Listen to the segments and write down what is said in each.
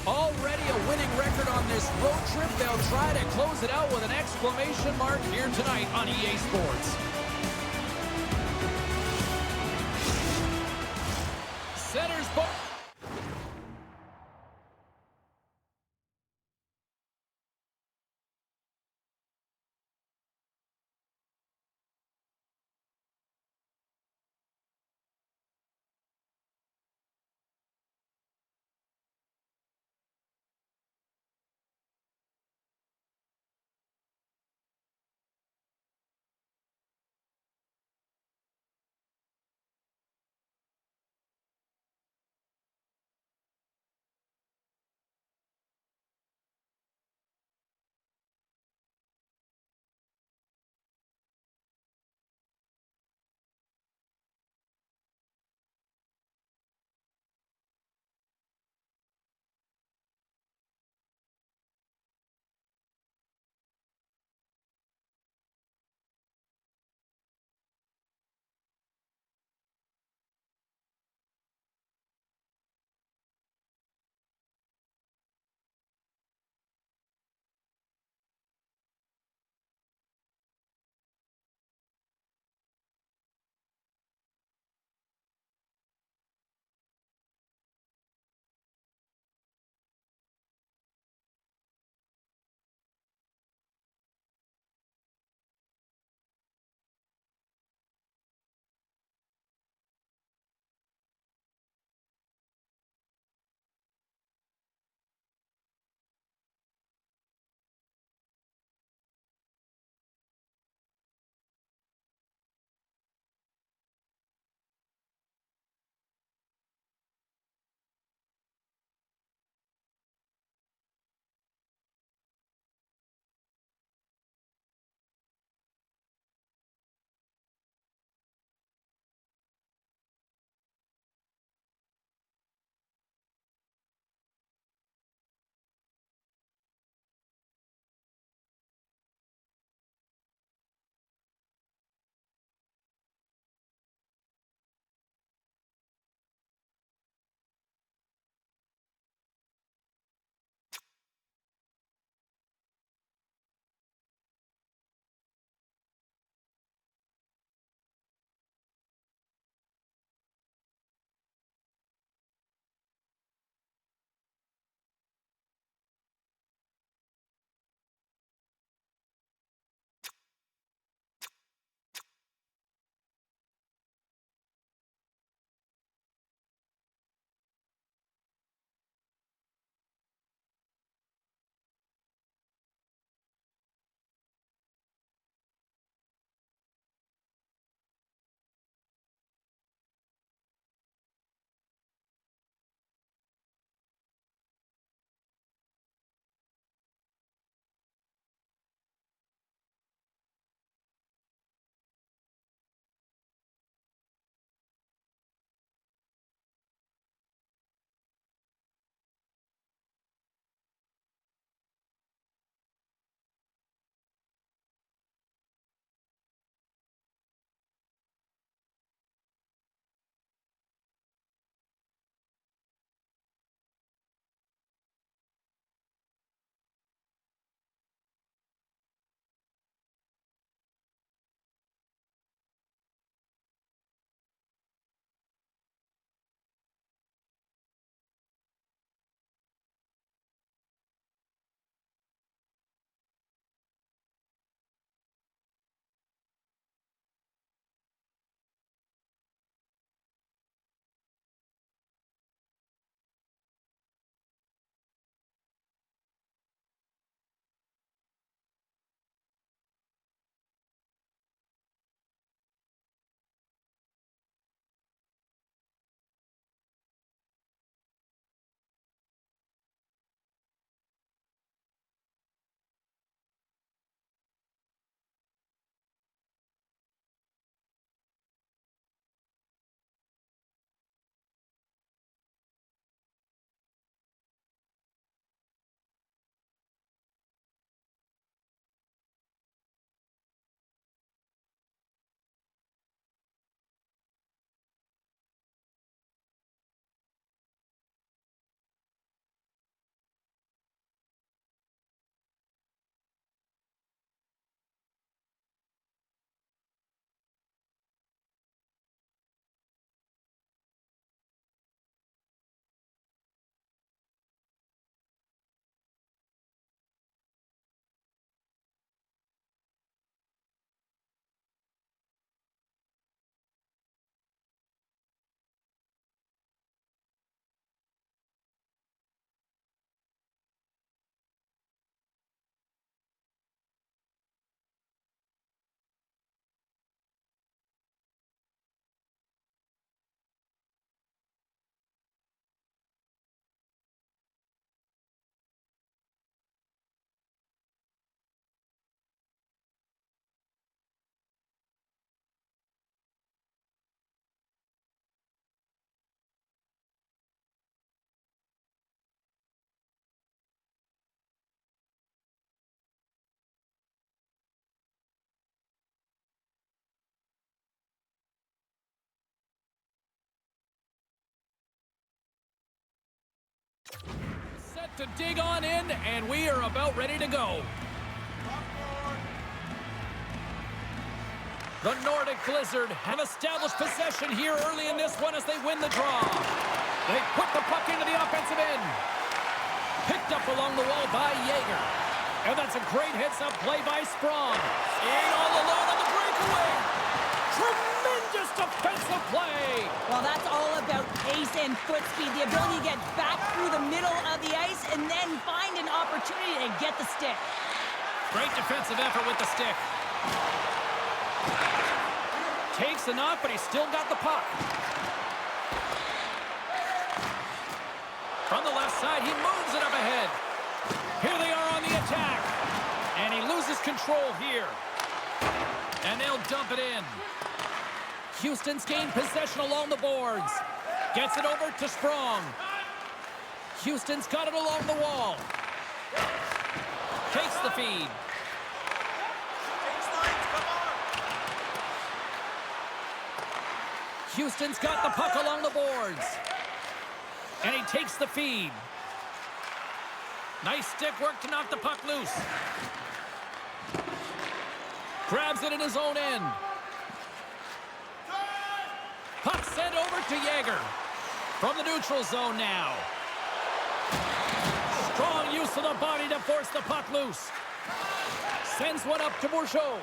Already a winning record on this road trip. They'll try to close it out with an exclamation mark here tonight on EA Sports. Centers ball. to dig on in, and we are about ready to go. The Nordic Blizzard have established possession here early in this one as they win the draw. They put the puck into the offensive end. Picked up along the wall by Jaeger. And that's a great heads-up play by Sprong. Staying all alone on the breakaway. Tremendous defensive play. Well, that's all about pace and foot speed. The ability to get back through the middle of the ice and then find an opportunity to get the stick. Great defensive effort with the stick. Takes the knock, but he's still got the puck. From the left side, he moves it up ahead. Here they are on the attack. And he loses control here. And they'll dump it in. Houston's gained possession along the boards. Gets it over to Sprong. Houston's got it along the wall. Takes the feed. Houston's got the puck along the boards. And he takes the feed. Nice stick work to knock the puck loose. Grabs it in his own end. Puck sent over to Jaeger. From the neutral zone now. Strong use of the body to force the puck loose. Sends one up to Bourgeau.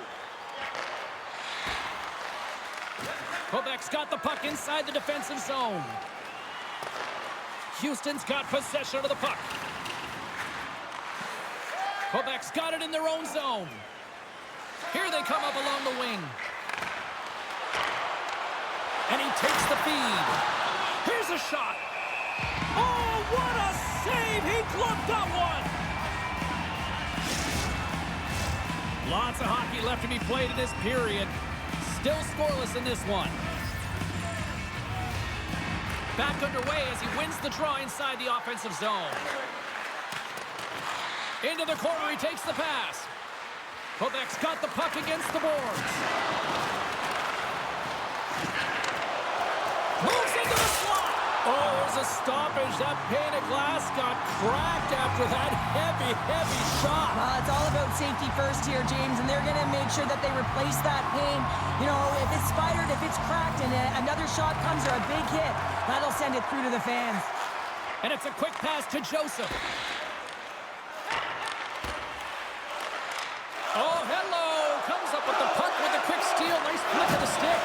Quebec's got the puck inside the defensive zone. Houston's got possession of the puck. Quebec's got it in their own zone. Here they come up along the wing. And he takes the feed. Here's a shot. Oh, what a save! He gloved that one! Lots of hockey left to be played in this period. Still scoreless in this one. Back underway as he wins the draw inside the offensive zone. Into the corner, he takes the pass. Quebec's got the puck against the boards. Moves into the slot. Oh, there's a stoppage. That pane of glass got cracked after that heavy, heavy shot. Well, it's all about safety first here, James, and they're going to make sure that they replace that pane. You know, if it's spidered, if it's cracked, and another shot comes or a big hit, that'll send it through to the fans. And it's a quick pass to Joseph. Oh, hello. Comes up with the puck with a quick steal. Nice flick of the stick.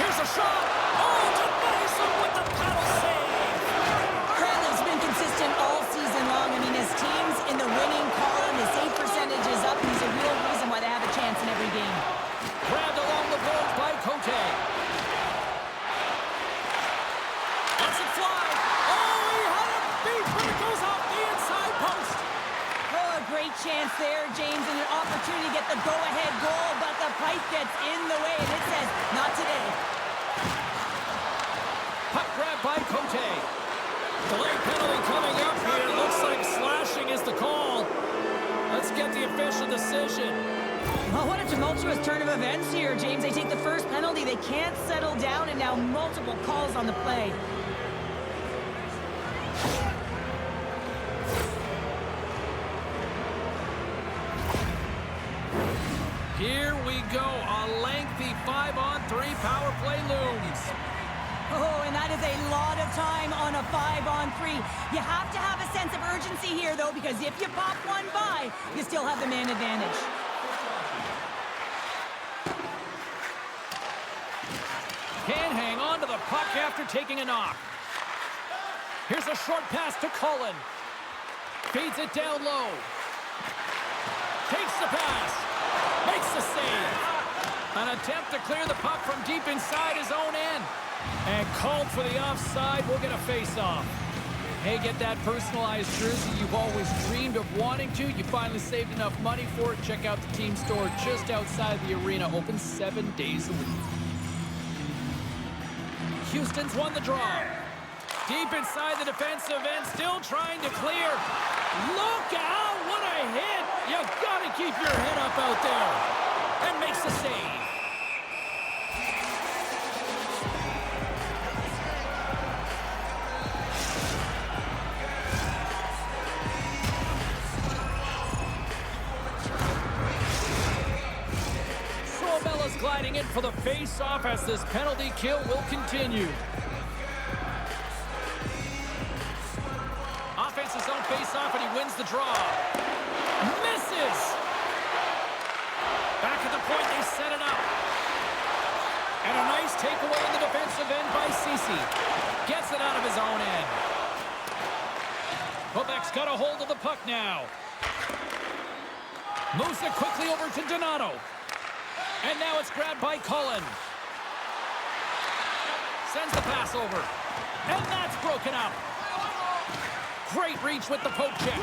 Here's a shot. Oh, to Mason with the paddle save. Cranley's been consistent all season long. I mean, his team's in the winning column. His save percentage is up, and he's a real reason why they have a chance in every game. Grabbed along the boards by Cote. Lets it fly. Oh, he had it beat, but it goes off the inside post. Oh, a great chance there, James, and an opportunity to get the go-ahead goal, but the pipe gets in the way, and it says, not today. Puck grab by Cote. Delay penalty coming up here. Looks like slashing is the call. Let's get the official decision. Well, what a tumultuous turn of events here, James. They take the first penalty. They can't settle down, and now multiple calls on the play. Here we go. A lengthy 5-on-3 power play looms. Oh, and that is a lot of time on a 5-on-3. You have to have a sense of urgency here, though, because if you pop one by, you still have the man advantage. Can't hang on to the puck after taking a knock. Here's a short pass to Cullen. Feeds it down low. Takes the pass. Makes the save. An attempt to clear the puck from deep inside his own end. And called for the offside. We'll get a face-off. Hey, get that personalized jersey you've always dreamed of wanting to. You finally saved enough money for it. Check out the team store just outside the arena. Open 7 days a week. Houston's won the draw. Deep inside the defensive end, still trying to clear. Look out, what a hit. You gotta keep your head up out there. And makes the save. gliding in for the face-off as this penalty kill will continue. Offense's own face-off, and he wins the draw. Misses! Back at the point, they set it up. And a nice takeaway in the defensive end by S.O.A.C.J.V. Gets it out of his own end. Quebec's got a hold of the puck now. Moves it quickly over to Donato. And now it's grabbed by Cullen. Sends the pass over. And that's broken up. Great reach with the poke check.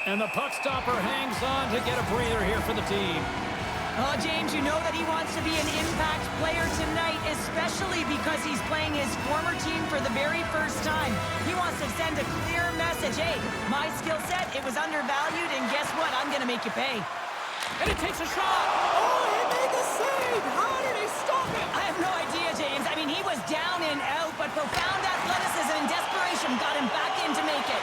And the puck stopper hangs on to get a breather here for the team. Oh, James, you know that he wants to be an impact player tonight, especially because he's playing his former team for the very first time. He wants to send a clear message. Hey, my skill set, it was undervalued, and guess what? I'm going to make you pay. And it takes a shot. Oh, he made the save. How did he stop it? I have no idea, James. I mean, he was down and out, but profound athleticism and desperation got him back in to make it.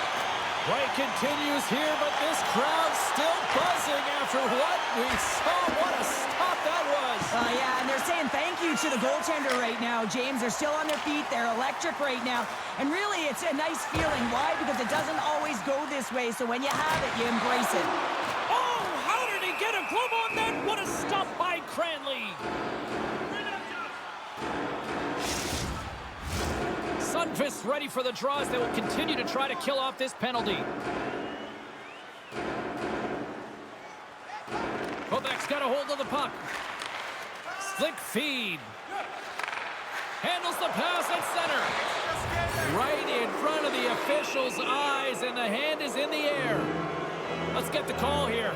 Play continues here, but this crowd's still buzzing after what we saw. What a stop that was. Yeah, and they're saying thank you to the goaltender right now, James. They're still on their feet. They're electric right now. And really, it's a nice feeling. Why? Because it doesn't always go this way. So when you have it, you embrace it. Oh, how did he get a glove on that? What a stop by Cranley. Sundqvist ready for the draws. They will continue to try to kill off this penalty. Quebec's got a hold of the puck. Slick feed. Handles the pass at center. Right in front of the official's eyes, and the hand is in the air. Let's get the call here.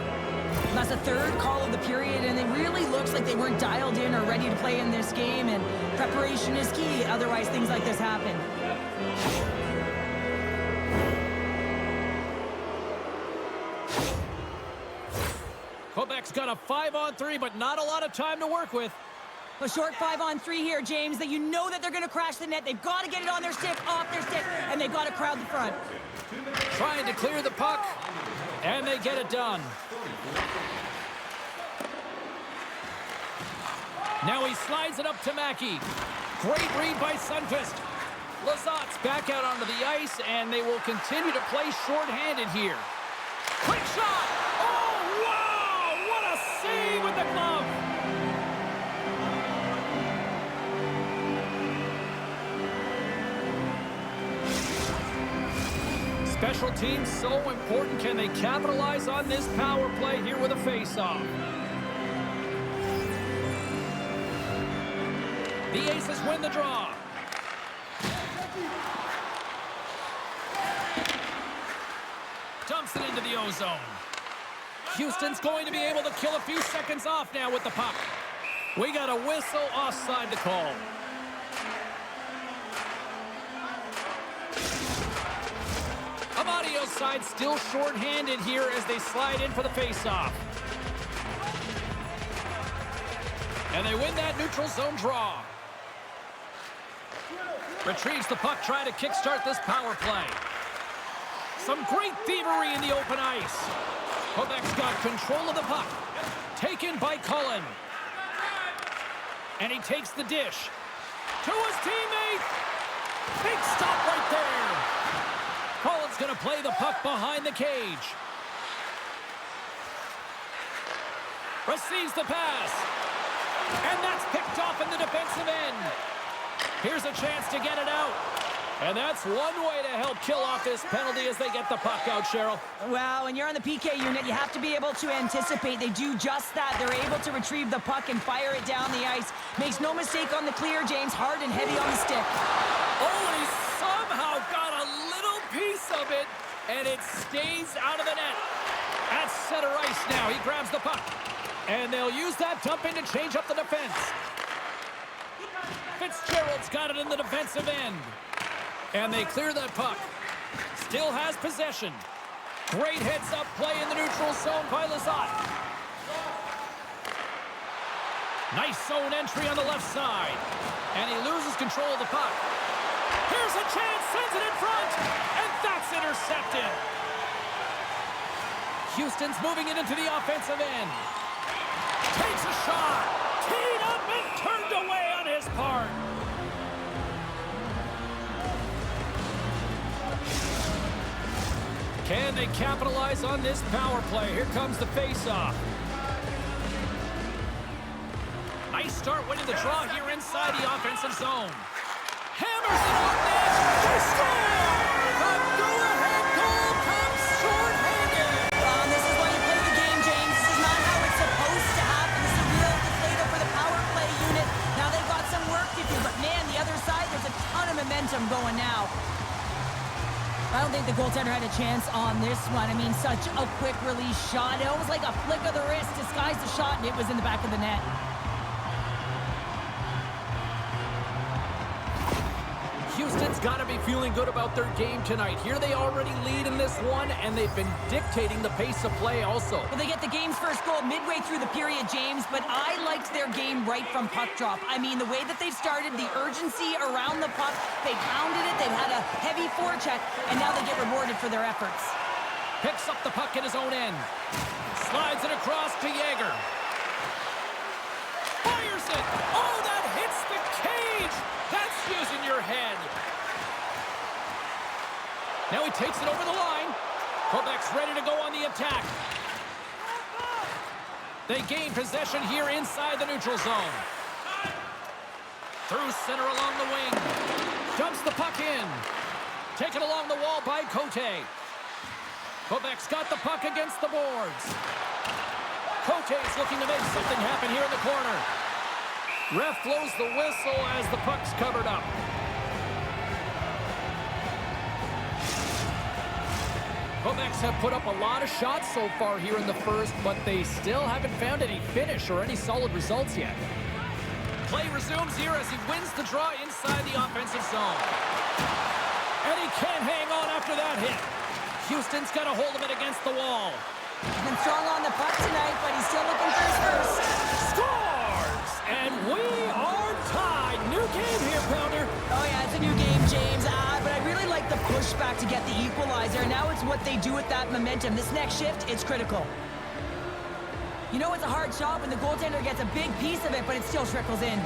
That's the third call of the period, and it really looks like they weren't dialed in or ready to play in this game, and preparation is key. Otherwise, things like this happen. Quebec's got a 5-on-3, but not a lot of time to work with. A short 5-on-3 here, James, that you know that they're going to crash the net. They've got to get it on their stick, off their stick, and they've got to crowd the front. Trying to clear the puck, and they get it done. Now he slides it up to Mackey. Great read by Sundqvist. Lazat's back out onto the ice, and they will continue to play shorthanded here. Quick shot! Oh, wow! What a save with the glove! Special teams so important. Can they capitalize on this power play here with a face-off? The Aces win the draw. Dumps it into the O-zone. Houston's going to be able to kill a few seconds off now with the puck. We got a whistle offside to call. Amadio's side still short-handed here as they slide in for the face-off. And they win that neutral zone draw. Retrieves the puck, trying to kickstart this power play. Some great thievery in the open ice. Quebec's got control of the puck. Taken by Cullen. And he takes the dish. To his teammate. Big stop right there. Cullen's going to play the puck behind the cage. Receives the pass. And that's picked off in the defensive end. Here's a chance to get it out. And that's one way to help kill off this penalty as they get the puck out, Cheryl. Well, when you're on the PK unit, you have to be able to anticipate. They do just that. They're able to retrieve the puck and fire it down the ice. Makes no mistake on the clear, James. Hard and heavy on the stick. Oh, and he somehow got a little piece of it, and it stays out of the net. At center ice now, he grabs the puck. And they'll use that dump in to change up the defense. Fitzgerald's got it in the defensive end. And they clear that puck. Still has possession. Great heads-up play in the neutral zone by Lazat. Nice zone entry on the left side. And he loses control of the puck. Here's a chance, sends it in front. And that's intercepted. Houston's moving it into the offensive end. Takes a shot. Teed up and turned away on his part. Can they capitalize on this power play? Here comes the face-off. Nice start winning the draw here inside the offensive zone. Hammers it on net. They score! The go-ahead goal comes short-handed. This is why you play the game, James. This is not how it's supposed to happen. This is a real deflator for the power play unit. Now they've got some work to do, but man, the other side, there's a ton of momentum going now. I don't think the goaltender had a chance on this one. I mean, such a quick release shot. It was like a flick of the wrist, disguised the shot, and it was in the back of the net. Houston's got to be feeling good about their game tonight. Here they already lead in this one, and they've been dictating the pace of play also. Well, they get the game's first goal midway through the period, James, but I liked their game right from puck drop. I mean, the way that they've started, the urgency around the puck, they pounded it, they've had a heavy forecheck, and now they get rewarded for their efforts. Picks up the puck in his own end. Slides it across to Yager. Fires it! Oh, that hits the cage! That's using your head. Now he takes it over the line. Quebec's ready to go on the attack. They gain possession here inside the neutral zone. Through center along the wing. Dumps the puck in. Taken along the wall by Cote. Quebec's got the puck against the boards. Cote's looking to make something happen here in the corner. Ref blows the whistle as the puck's covered up. Quebec's have put up a lot of shots so far here in the first, but they still haven't found any finish or any solid results yet. Play resumes here as he wins the draw inside the offensive zone. And he can't hang on after that hit. Houston's got a hold of it against the wall. He's been strong on the puck tonight, but he's still looking for his first. Scores! And we are tied. New game here, Pounder. Oh, yeah, it's a new game, James. But I really like the pushback to get the equalizer. Now it's what they do with that momentum. This next shift, it's critical. You know it's a hard shot when the goaltender gets a big piece of it, but it still trickles in.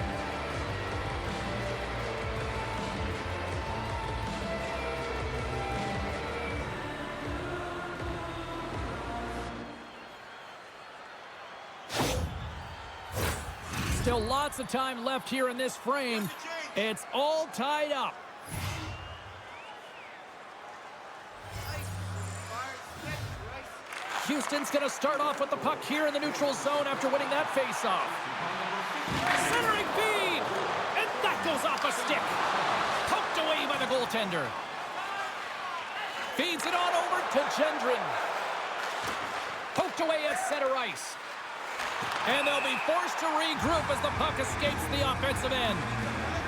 Still lots of time left here in this frame. It's all tied up. Houston's going to start off with the puck here in the neutral zone after winning that faceoff. Centering feed! And that goes off a stick. Poked away by the goaltender. Feeds it on over to Gendron. Poked away at center ice. And they'll be forced to regroup as the puck escapes the offensive end.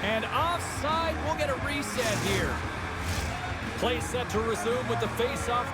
And offside, we'll get a reset here. Play set to resume with the faceoff.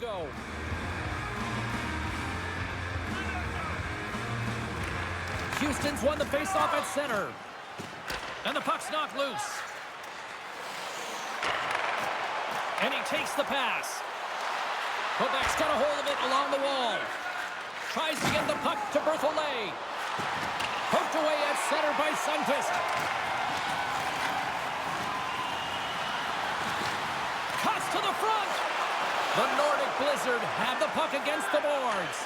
go. Houston's won the faceoff at center. And the puck's knocked loose. And he takes the pass. Quebec's got a hold of it along the wall. Tries to get the puck to Berthollet. Poked away at center by Sundqvist. Cuts to the front. The Nordic Blizzard have the puck against the boards.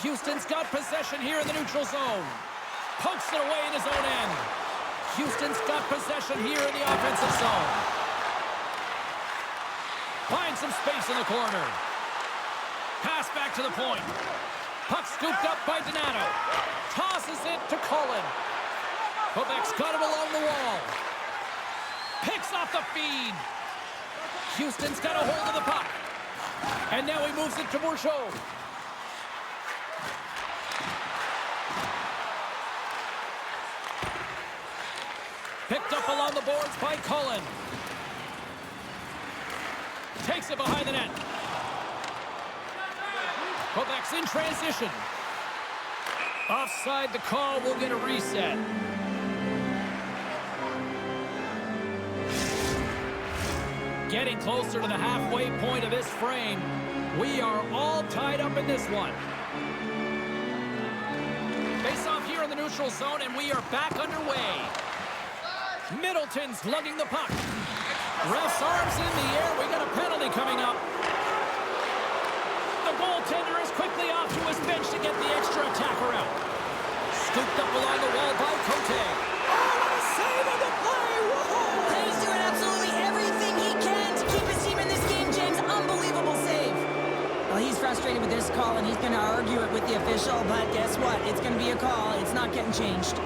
Houston's got possession here in the neutral zone. Pokes it away in his own end. Houston's got possession here in the offensive zone. Finds some space in the corner. Pass back to the point. Puck scooped up by Donato. Tosses it to Cullen. Quebec's got it along the wall. Picks off the feed. Houston's got a hold of the puck. And now he moves it to Bourgeau. Picked up along the boards by Cullen. Takes it behind the net. Quebec's in transition. Offside the call, will get a reset. Getting closer to the halfway point of this frame. We are all tied up in this one. Face off here in the neutral zone, and we are back underway. Middleton's lugging the puck. Ref's arms in the air. We got a penalty coming up. The goaltender is quickly off to his bench to get the extra attacker out. Scooped up along the wall by Cote. Oh, what a save on the play! Whoa! He's doing absolutely everything he can to keep his team in this game, James. Unbelievable save. Well, he's frustrated with this call, and he's going to argue it with the official, but guess what? It's going to be a call. It's not getting changed.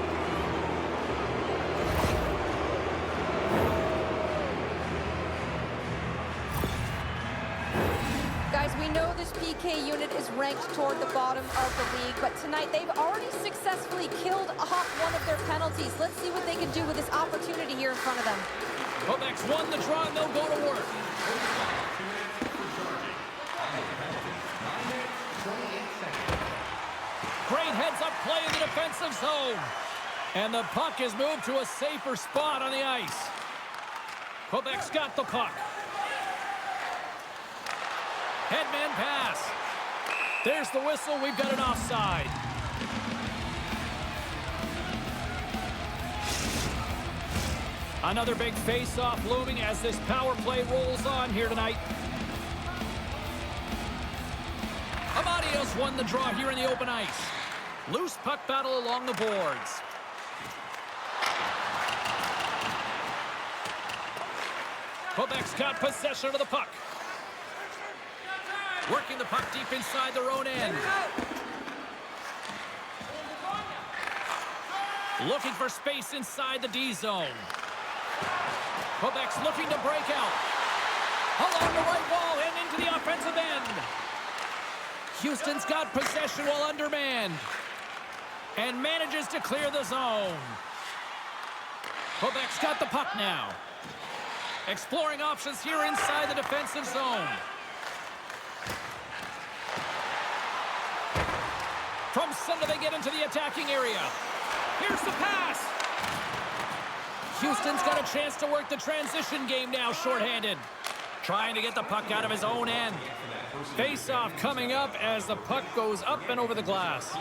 We know this PK unit is ranked toward the bottom of the league, but tonight they've already successfully killed off one of their penalties. Let's see what they can do with this opportunity here in front of them. Quebec's won the draw, and they'll go to work. Great heads-up play in the defensive zone. And the puck is moved to a safer spot on the ice. Quebec's got the puck. Headman pass. There's the whistle. We've got an offside. Another big face-off looming as this power play rolls on here tonight. Amadio's won the draw here in the open ice. Loose puck battle along the boards. Quebec's got possession of the puck. Working the puck deep inside their own end. Looking for space inside the D zone. Quebec's looking to break out. Along the right wall and into the offensive end. Houston's got possession while undermanned. And manages to clear the zone. Quebec's got the puck now. Exploring options here inside the defensive zone. From center, they get into the attacking area. Here's the pass. Houston's got a chance to work the transition game now, shorthanded. Trying to get the puck out of his own end. Face-off coming up as the puck goes up and over the glass.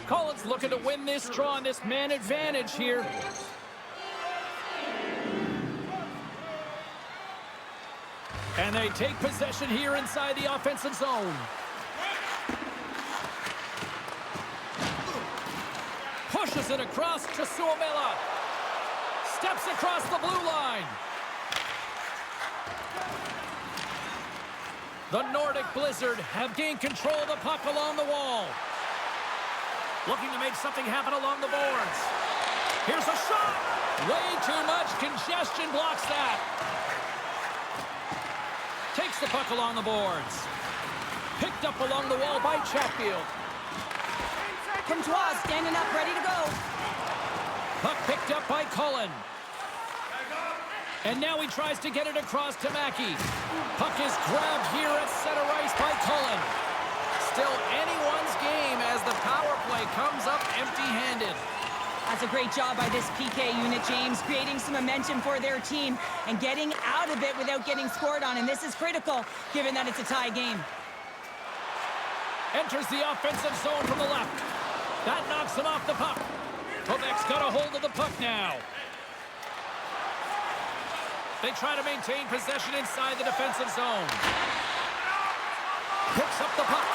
Cullen's looking to win this draw and this man advantage here. And they take possession here inside the offensive zone. Pushes it across to Suomela. Steps across the blue line. The Nordic Blizzard have gained control of the puck along the wall. Looking to make something happen along the boards. Here's a shot. Way too much congestion blocks that. Takes the puck along the boards. Picked up along the wall by Chatfield. Comtois standing up, ready to go. Puck picked up by Cullen. And now he tries to get it across to Mackey. Puck is grabbed here at center ice by Cullen. Still anyone's game as the power play comes up empty-handed. That's a great job by this PK unit, James, creating some momentum for their team and getting out of it without getting scored on. And this is critical, given that it's a tie game. Enters the offensive zone from the left. That knocks him off the puck. Quebec's got a hold of the puck now. They try to maintain possession inside the defensive zone. Picks up the puck.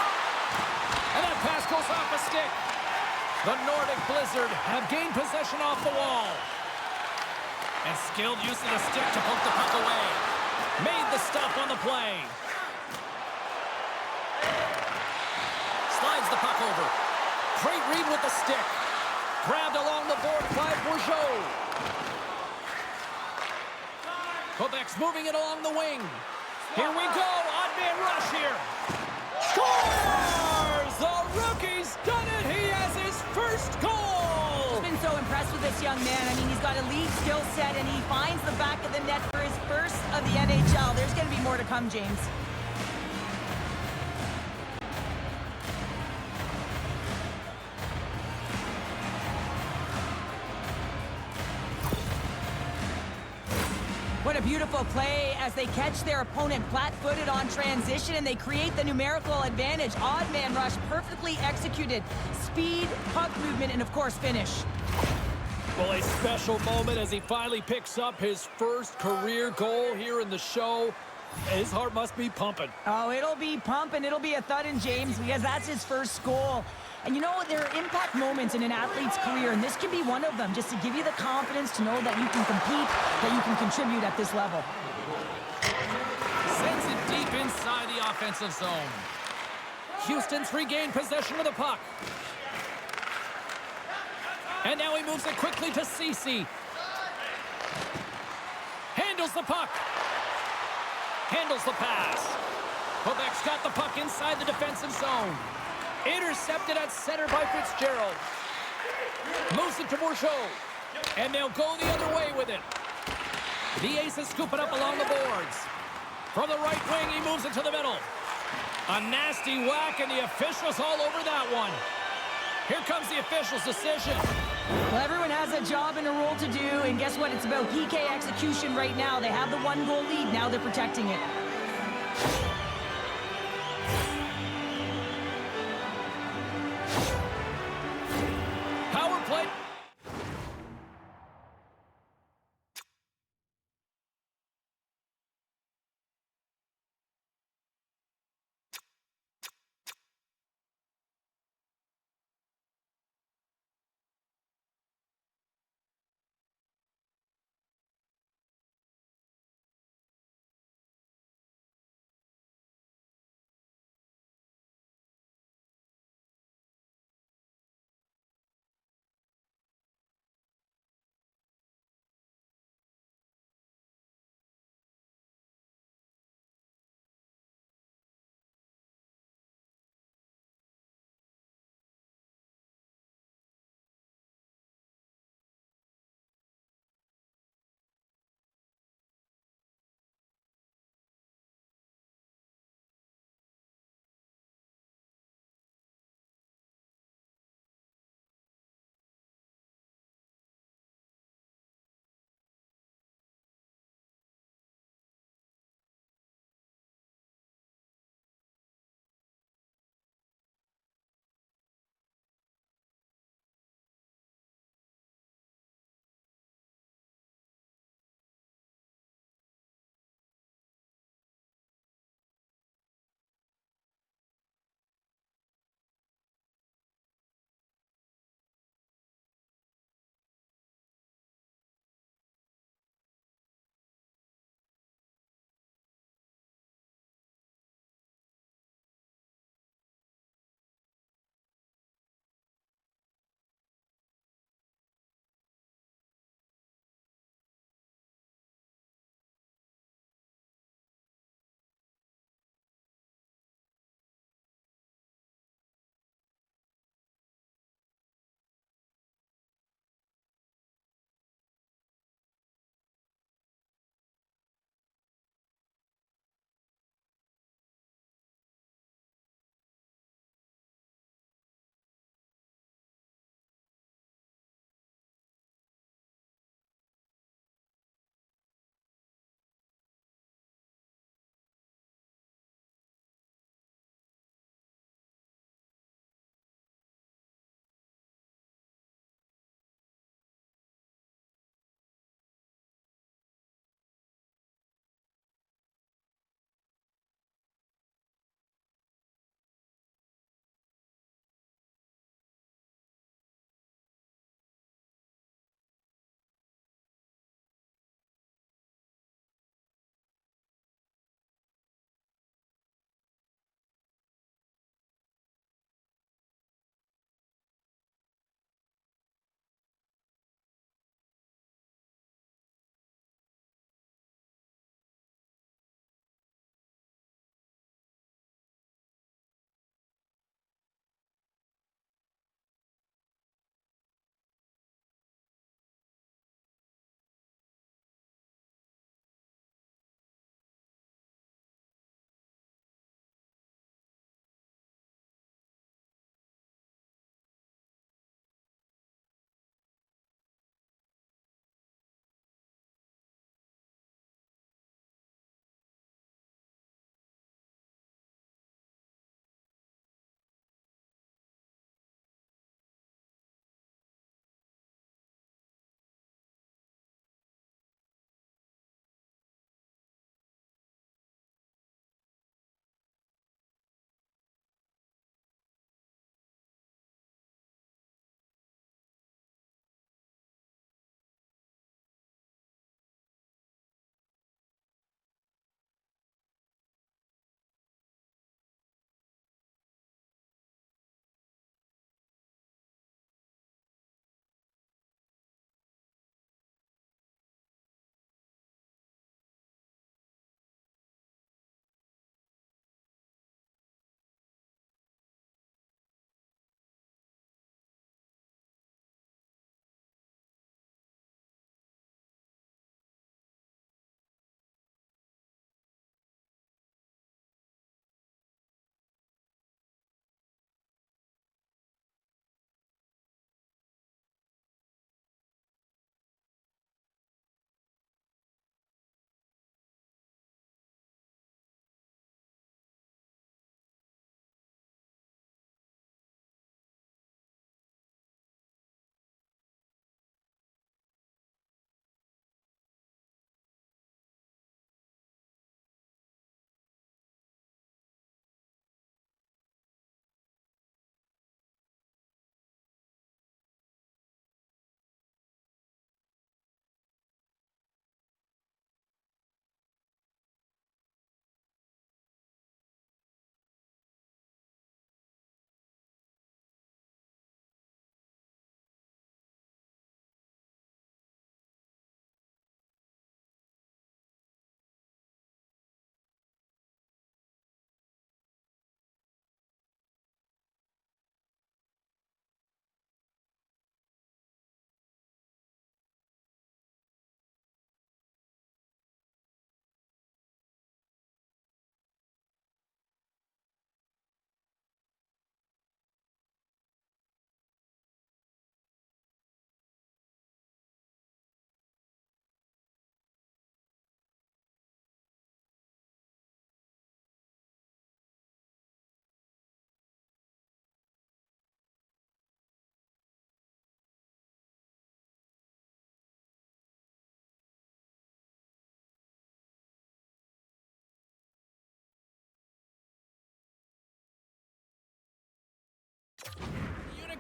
And that pass goes off a stick. The Nordic Blizzard have gained possession off the wall. And skilled use of the stick to poke the puck away. Made the stop on the play. Slides the puck over. Great read with the stick. Grabbed along the board by Bourgeau. Quebec's moving it along the wing. Here we go. Odd man rush here. Scores! The rookie's done it. He has his first goal. I've been so impressed with this young man. I mean, he's got a lead skill set, and he finds the back of the net for his first of the NHL. There's going to be more to come, James. What a beautiful play as they catch their opponent flat-footed on transition and they create the numerical advantage. Odd man rush, perfectly executed. Speed, puck movement, and of course finish. Well, a special moment as he finally picks up his first career goal here in the show. His heart must be pumping. Oh, it'll be pumping. It'll be a thudding, James, because that's his first goal. And you know what? There are impact moments in an athlete's career, and this can be one of them, just to give you the confidence to know that you can compete, that you can contribute at this level. Sends it deep inside the offensive zone. Houston's regained possession of the puck. And now he moves it quickly to Ceci. Handles the puck. Handles the pass. Quebec's got the puck inside the defensive zone. Intercepted at center by Fitzgerald. Moves it to Bourgeau. And they'll go the other way with it. The ace is scooping up along the boards. From the right wing, he moves it to the middle. A nasty whack, and the officials all over that one. Here comes the official's decision. Well, everyone has a job and a role to do, and guess what? It's about PK execution right now. They have the one-goal lead. Now they're protecting it.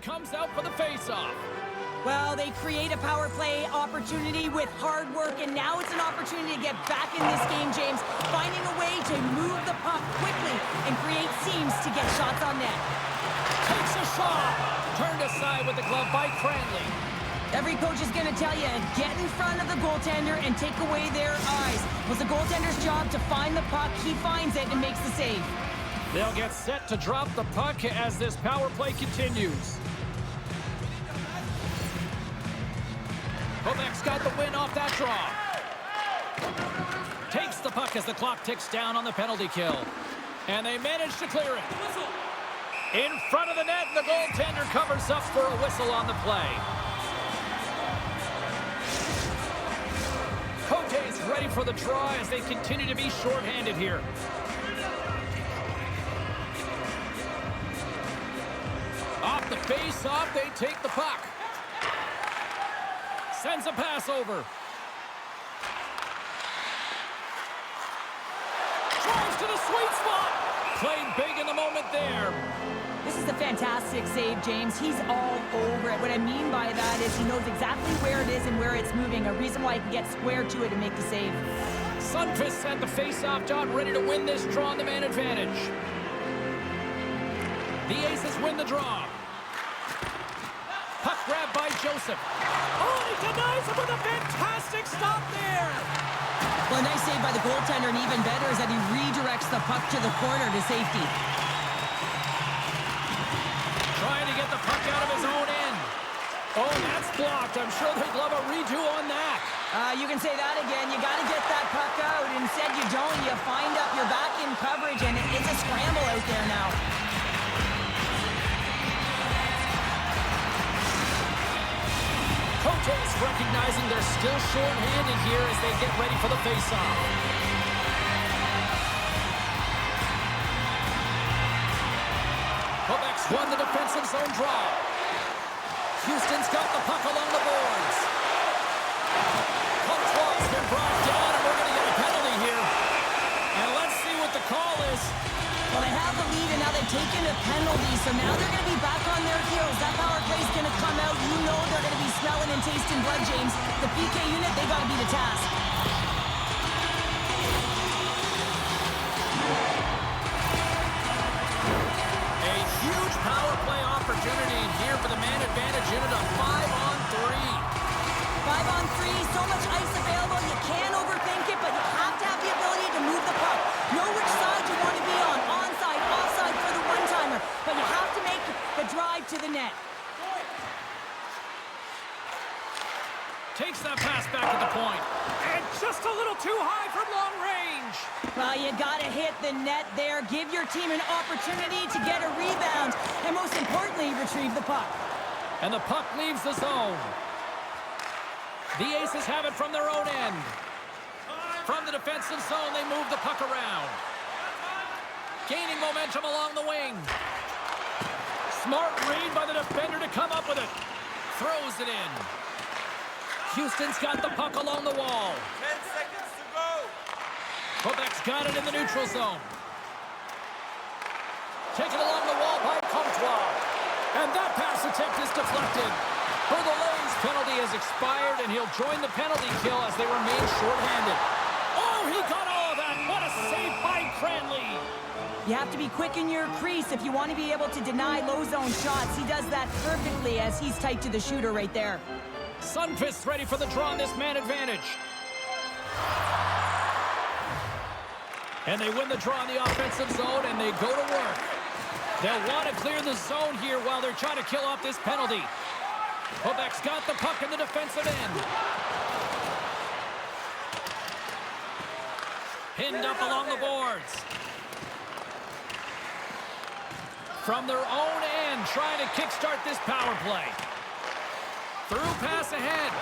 comes out for the face-off. Well, they create a power play opportunity with hard work, and now it's an opportunity to get back in this game, James. Finding a way to move the puck quickly and create seams to get shots on net. Takes a shot. Turned aside with the glove by Cranley. Every coach is going to tell you, get in front of the goaltender and take away their eyes. It was the goaltender's job to find the puck. He finds it and makes the save. They'll get set to drop the puck as this power play continues. Quebec's got the win off that draw. Takes the puck as the clock ticks down on the penalty kill. And they manage to clear it. In front of the net, the goaltender covers up for a whistle on the play. Cote's ready for the draw as they continue to be shorthanded here. Off the face-off, they take the puck. Sends a pass over. Drives to the sweet spot. Played big in the moment there. This is a fantastic save, James. He's all over it. What I mean by that is he knows exactly where it is and where it's moving. A reason why he can get square to it and make the save. Sundqvist at the face-off dot, ready to win this draw on the man advantage. The Aces win the draw. Puck grab by Joseph. Oh, he denies him with a fantastic stop there. Well, a nice save by the goaltender, and even better is that he redirects the puck to the corner to safety. Trying to get the puck out of his own end. Oh, that's blocked. I'm sure they'd love a redo on that. You can say that again. You got to get that puck out. Instead, you don't. You find up your back in coverage, and it's a scramble out there now. Cote's recognizing they're still short-handed here as they get ready for the face-off. Quebec's won the defensive zone draw. Houston's got the puck along the boards. Comtois been brought down, and we're going to get a penalty here. And let's see what the call is. Well, they have the lead, and now they've taken a penalty, so now they're going to be back on their heels. That power play is going to come out. You know they're going to be smelling and tasting blood, James. The PK unit, they got to be the task. A huge power play opportunity here for the man advantage unit of 5-on-3. 5-on-3, so much ice available. You can't overthink it, but you have to have the ability to move the puck. Know which side you want to be on. Onside, offside for the one-timer. But you have to make the drive to the net. Takes that pass back at the point. And just a little too high from long range. Well, you got to hit the net there. Give your team an opportunity to get a rebound. And most importantly, retrieve the puck. And the puck leaves the zone. The Aces have it from their own end. From the defensive zone, they move the puck around. Gaining momentum along the wing. Smart read by the defender to come up with it. Throws it in. Houston's got the puck along the wall. 10 seconds to go. Quebec's got it in the neutral zone. Taken along the wall by Comtois. And that pass attempt is deflected. Bertholet's penalty has expired, and he'll join the penalty kill as they remain shorthanded. Oh, he got all of that. What a save by Cranley. You have to be quick in your crease if you want to be able to deny low zone shots. He does that perfectly as he's tight to the shooter right there. Sundqvist ready for the draw on this man advantage. And they win the draw in the offensive zone, and they go to work. They'll want to clear the zone here while they're trying to kill off this penalty. Quebec's got the puck in the defensive end. Pinned up along the boards. From their own end, trying to kickstart this power play. Through pass ahead.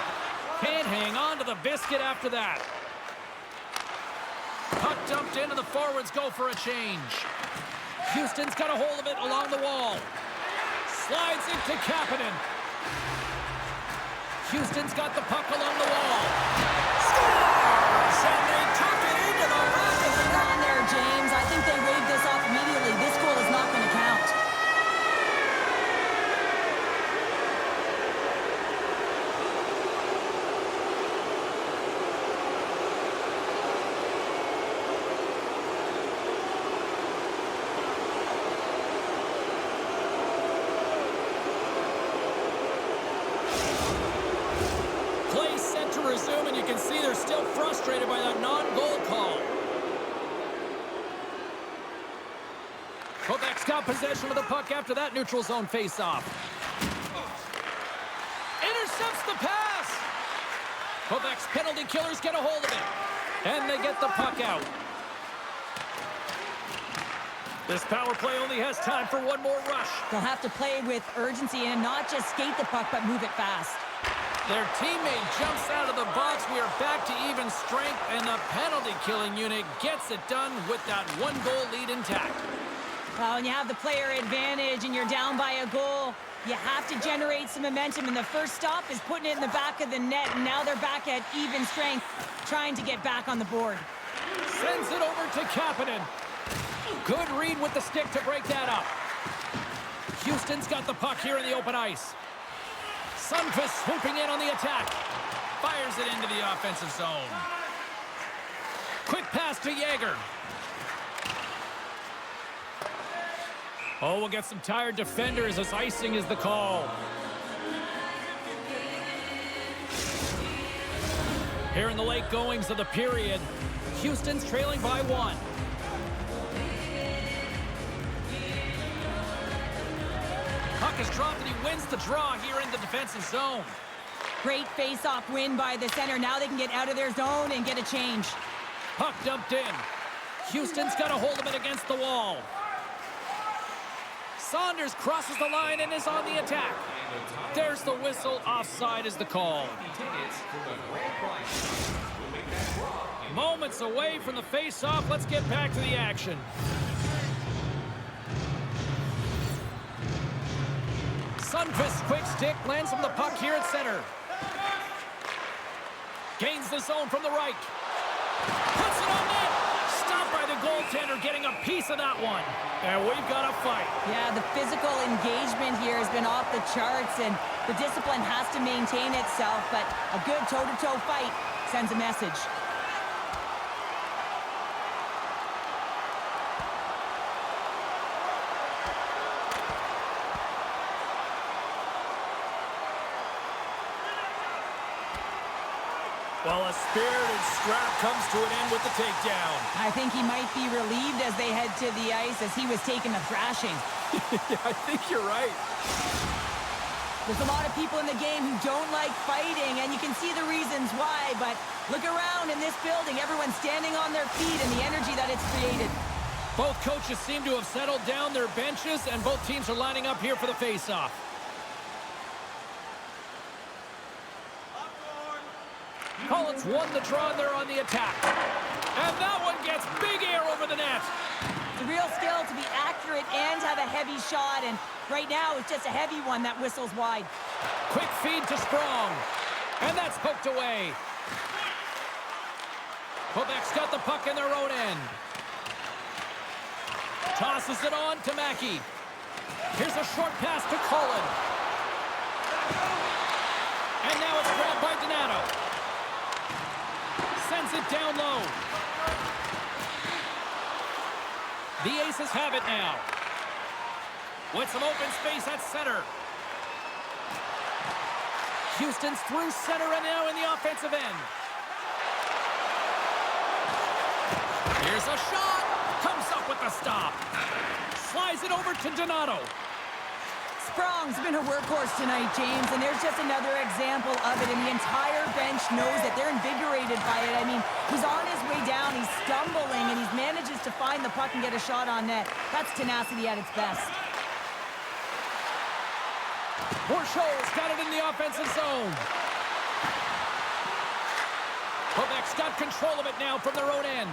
Can't hang on to the biscuit after that. Puck dumped in, and the forwards go for a change. Houston's got a hold of it along the wall. Slides into Kapanen. Houston's got the puck along the wall. Scores! And they tuck it into the back of the net. On there, James. I think they waved this off immediately. This goal is not going to count. can see they're still frustrated by that non-goal call. Quebec's got possession of the puck after that neutral zone face-off. Intercepts the pass. Quebec's penalty killers get a hold of it. And they get the puck out. This power play only has time for one more rush. They'll have to play with urgency and not just skate the puck, but move it fast. Their teammate jumps out of the box. We are back to even strength, and the penalty-killing unit gets it done with that one-goal lead intact. Well, when you have the player advantage and you're down by a goal, you have to generate some momentum, and the first stop is putting it in the back of the net, and now they're back at even strength, trying to get back on the board. Sends it over to Kapanen. Good read with the stick to break that up. Houston's got the puck here in the open ice. Sundqvist swooping in on the attack. Fires it into the offensive zone. Quick pass to Yager. Oh, we'll get some tired defenders as icing is the call. Here in the late goings of the period, Houston's trailing by 1. Puck is dropped and he wins the draw here in the defensive zone. Great face-off win by the center. Now they can get out of their zone and get a change. Puck dumped in. Houston's got a hold of it against the wall. Saunders crosses the line and is on the attack. There's the whistle. Offside is the call. Moments away from the face-off. Let's get back to the action. Sundqvist, quick stick, lands from the puck here at center. Gains the zone from the right. Puts it on net. Stopped by the goaltender, getting a piece of that one. And we've got a fight. Yeah, the physical engagement here has been off the charts, and the discipline has to maintain itself, but a good toe-to-toe fight sends a message. Well, a spirited scrap comes to an end with the takedown. I think he might be relieved as they head to the ice as he was taking a thrashing. Yeah, I think you're right. There's a lot of people in the game who don't like fighting, and you can see the reasons why, but look around in this building. Everyone's standing on their feet and the energy that it's created. Both coaches seem to have settled down their benches, and both teams are lining up here for the face-off. Collins won the draw, and they're on the attack. And that one gets big air over the net. It's a real skill to be accurate and have a heavy shot, and right now it's just a heavy one that whistles wide. Quick feed to Sprong. And that's poked away. Quebec's got the puck in their own end. Tosses it on to Mackey. Here's a short pass to Cullen. And now it's grabbed by Donato. Sends it down low. The Aces have it now. With some open space at center. Houston's through center and now in the offensive end. Here's a shot. Comes up with the stop. Slides it over to Donato. Sprong's been a workhorse tonight, James, and there's just another example of it, and the entire bench knows that they're invigorated by it. I mean, he's on his way down, he's stumbling, and he manages to find the puck and get a shot on net. That's tenacity at its best. Bourchot's got it in the offensive zone. Quebec's got control of it now from their own end.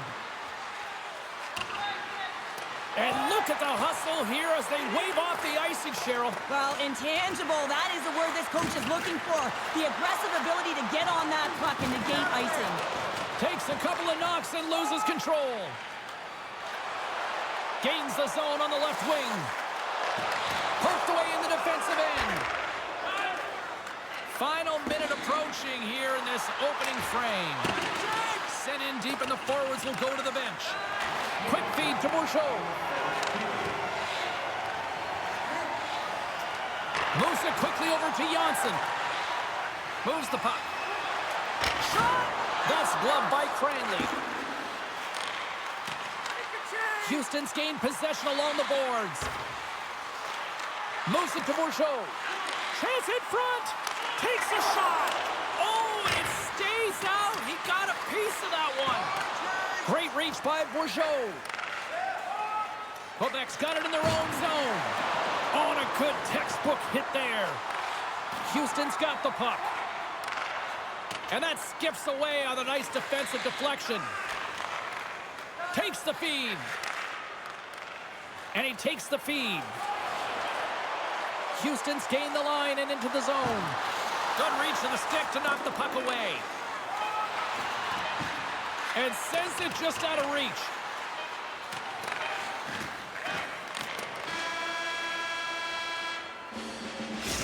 And look at the hustle here as they wave off the icing, Cheryl. Well, intangible, that is the word this coach is looking for. The aggressive ability to get on that puck and negate icing. Takes a couple of knocks and loses control. Gains the zone on the left wing. Poked away in the defensive end. Final minute approaching here in this opening frame. Sent in deep and the forwards will go to the bench. Quick feed to Bourchot. Moves it quickly over to Janssen. Moves the puck. Shot! That's gloved by Cranley. Houston's gained possession along the boards. Moves it to Bourgeau. Chance in front. Takes a shot. Oh, it stays out. He got a piece of that one. Great reach by Bourgeau. Quebec's got it in their own zone. Oh, and a good textbook hit there. Houston's got the puck. And that skips away on a nice defensive deflection. Takes the feed. And he takes the feed. Houston's gained the line and into the zone. Good reach to the stick to knock the puck away. And sends it just out of reach.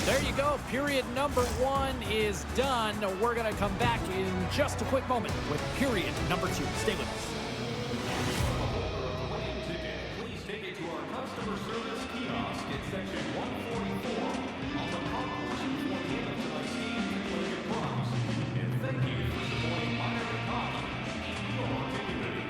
There you go. Period number 1 is done. We're going to come back in just a quick moment with period number 2. Stay with us. Please take it to our customer service kiosk at section 144 on the park portion for the end of tonight's game to play your prize. And thank you for supporting minor hockey, your community.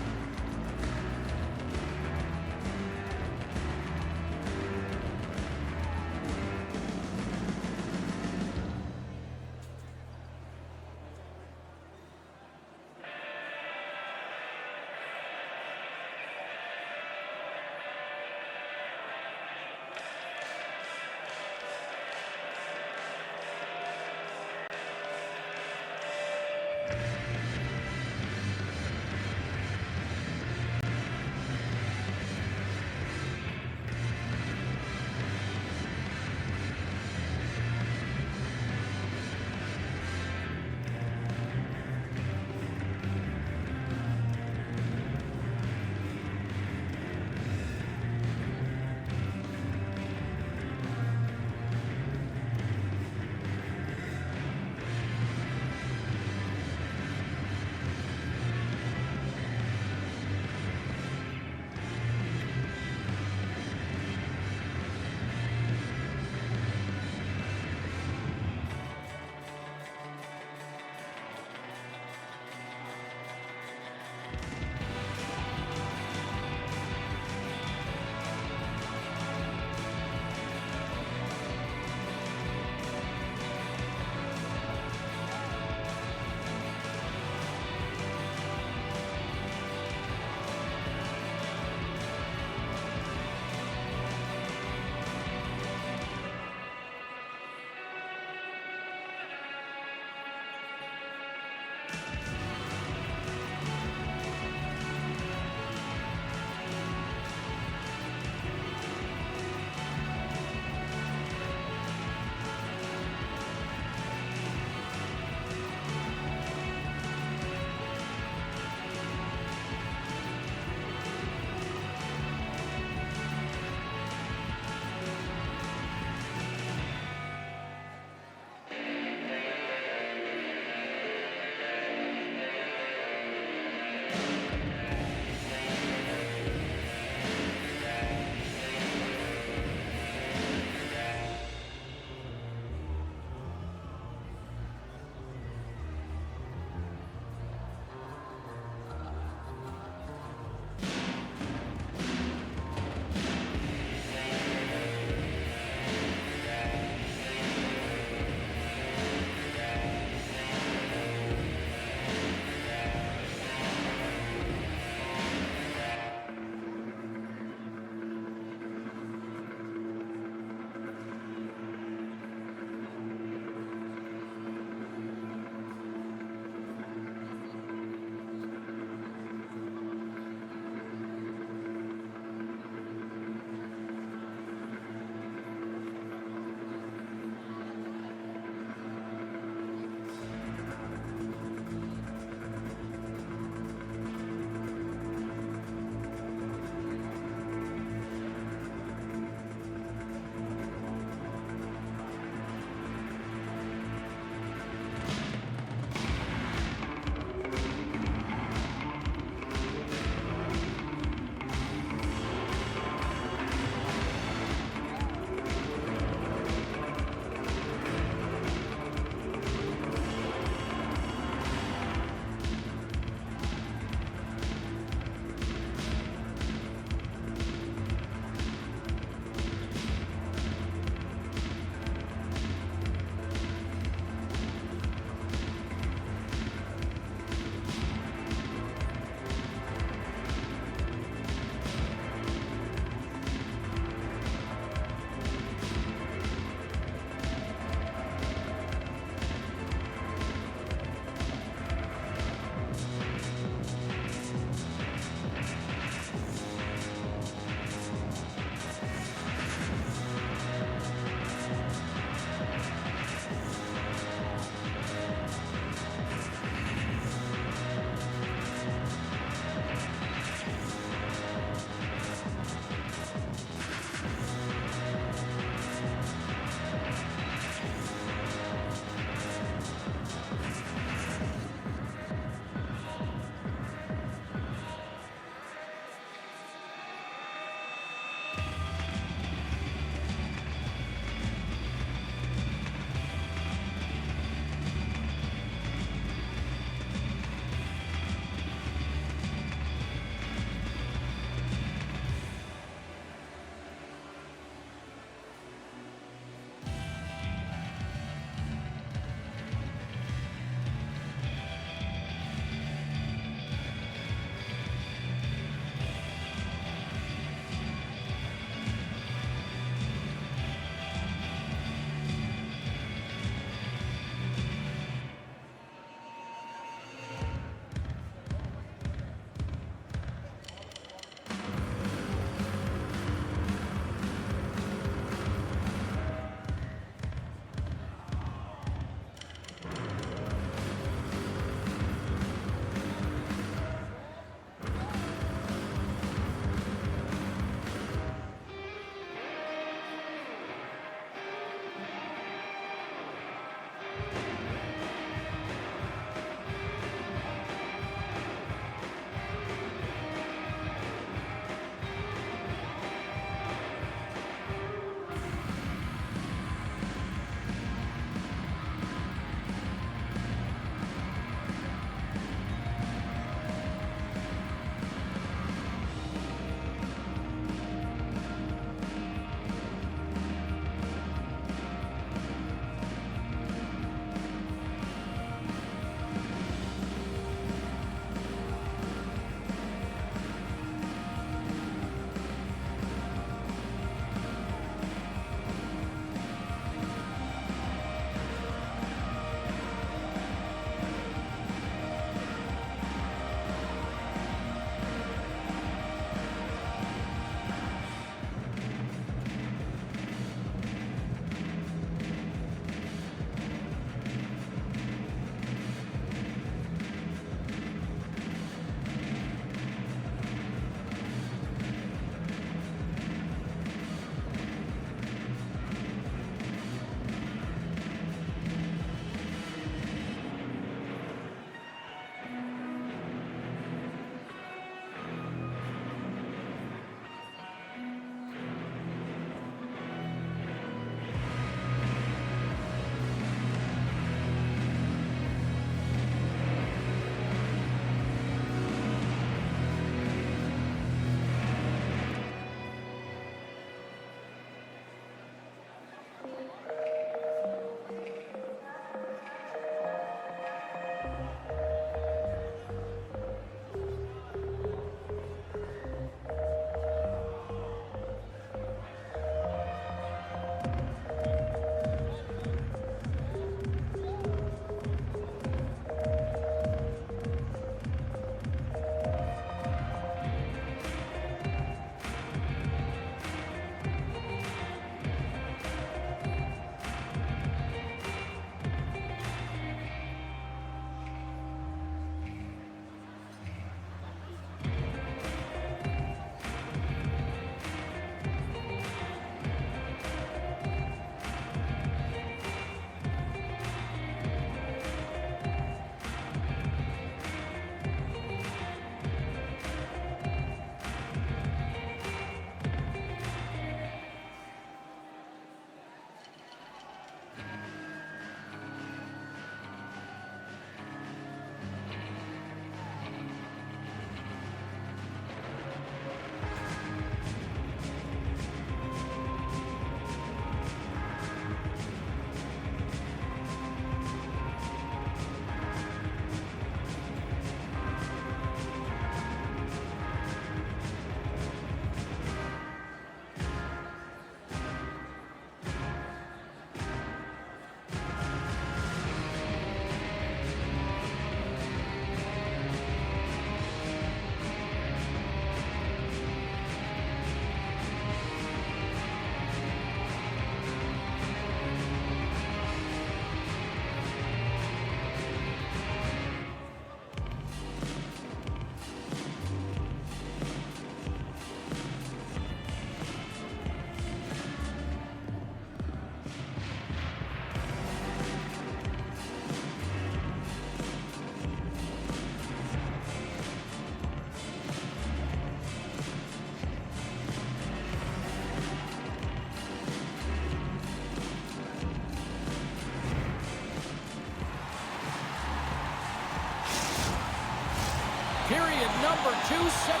number 2 set.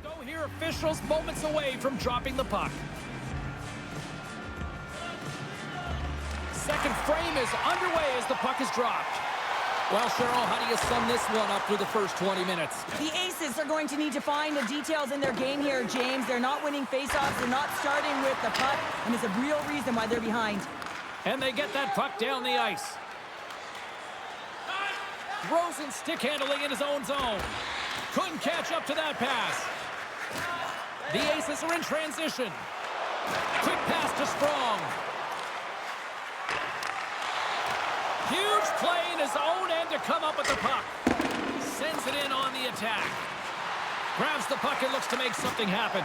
Go here, officials moments away from dropping the puck. Second frame is underway as the puck is dropped. Well, Cheryl, how do you sum this one up through the first 20 minutes? The Aces are going to need to find the details in their game here, James. They're not winning faceoffs. They're not starting with the puck, and it's a real reason why they're behind. And they get that puck down the ice. Rosen stick handling in his own zone. Couldn't catch up to that pass. The Aces are in transition. Quick pass to Sprong. Huge play in his own end to come up with the puck. Sends it in on the attack. Grabs the puck and looks to make something happen.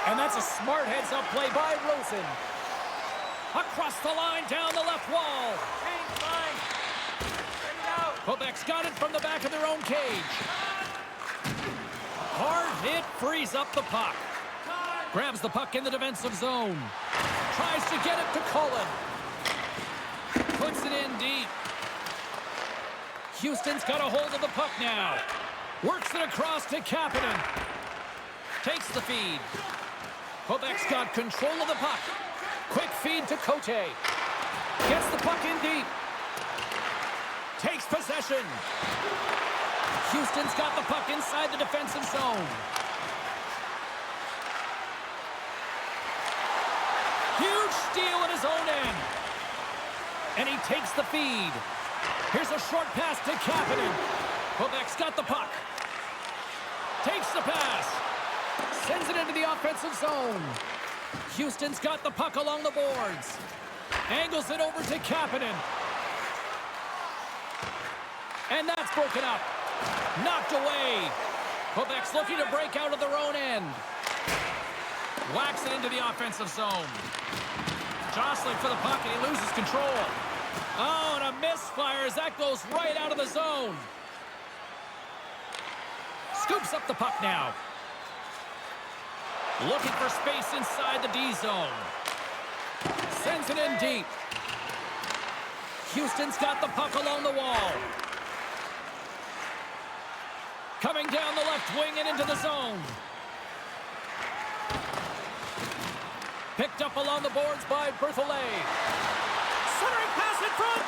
And that's a smart heads-up play by Rosen. Across the line, down the left wall. Quebec's got it from the back of their own cage. Hard hit frees up the puck. Grabs the puck in the defensive zone. Tries to get it to Cullen. Puts it in deep. Houston's got a hold of the puck now. Works it across to Kapanen. Takes the feed. Quebec's got control of the puck. Quick feed to Cote. Gets the puck in deep. Takes possession. Houston's got the puck inside the defensive zone. Huge steal at his own end. And he takes the feed. Here's a short pass to Kapanen. Quebec's got the puck. Takes the pass. Sends it into the offensive zone. Houston's got the puck along the boards. Angles it over to Kapanen. And that's broken up. Knocked away. Quebec's looking to break out of their own end. Whacks it into the offensive zone. Jostling for the puck, and he loses control. Oh, and a misfire as that goes right out of the zone. Scoops up the puck now. Looking for space inside the D zone. Sends it in deep. Houston's got the puck along the wall. Coming down the left wing and into the zone. Picked up along the boards by Berthollet. Centering pass in front.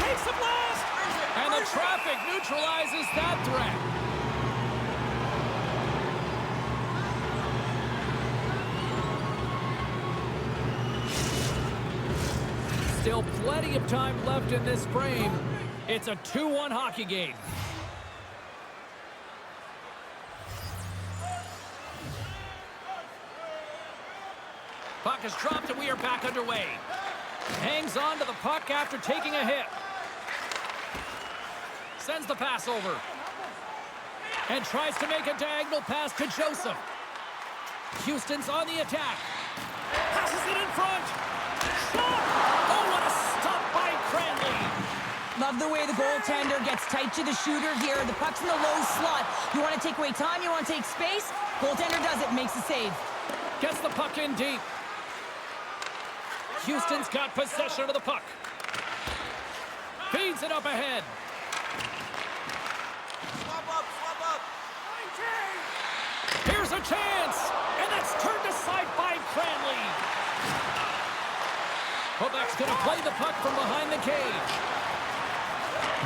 Takes the blast. And the traffic neutralizes that threat. Still plenty of time left in this frame. It's a 2-1 hockey game. Puck is dropped and we are back underway. Hangs on to the puck after taking a hit. Sends the pass over. And tries to make a diagonal pass to Joseph. Houston's on the attack. Passes it in front. Shot! Oh, what a stop by Cranley. Love the way the goaltender gets tight to the shooter here. The puck's in the low slot. You want to take away time, you want to take space. Goaltender does it, makes the save. Gets the puck in deep. Houston's got possession of the puck. Feeds it up ahead. Swap up. Here's a chance, and that's turned aside by Cranley. Quebec's going to play the puck from behind the cage.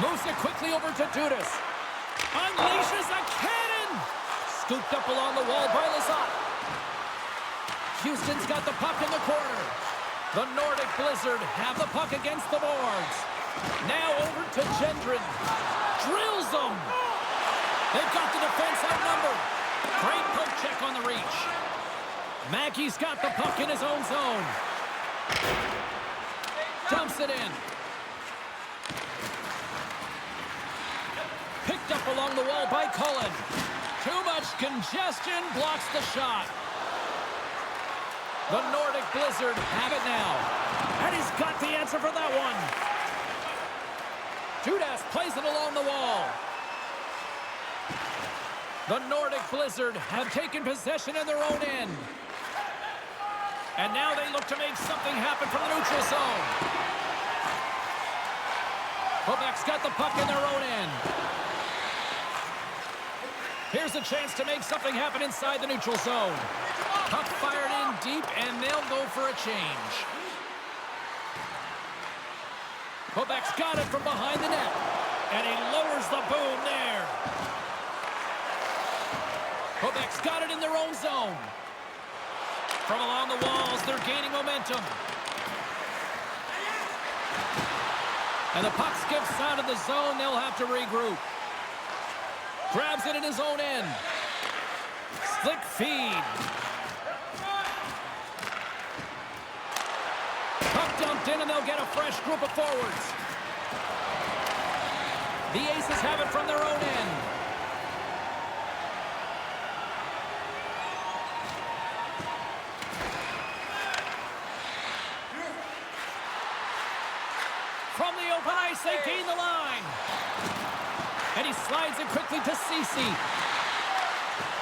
Moves it quickly over to Dudas. Unleashes a cannon. Scooped up along the wall by Lizotte. Houston's got the puck in the corner. The Nordic Blizzard have the puck against the boards. Now over to Gendron. Drills them. They've got the defense outnumbered. Great poke check on the reach. Mackey's got the puck in his own zone. Dumps it in. Picked up along the wall by Cullen. Too much congestion, blocks the shot. The Nordic Blizzard have it now. And he's got the answer for that one. Judas plays it along the wall. The Nordic Blizzard have taken possession in their own end. And now they look to make something happen from the neutral zone. Quebec's got the puck in their own end. Here's a chance to make something happen inside the neutral zone. Puck fired in deep, and they'll go for a change. Quebec's got it from behind the net. And he lowers the boom there. Quebec's got it in their own zone. From along the walls, they're gaining momentum. And the puck skips out of the zone. They'll have to regroup. Grabs it in his own end. Slick feed. Puck dumped in, and they'll get a fresh group of forwards. The Aces have it from their own end. From the open ice, they gain the line. And he slides it quickly to S.O.A.C.J.V.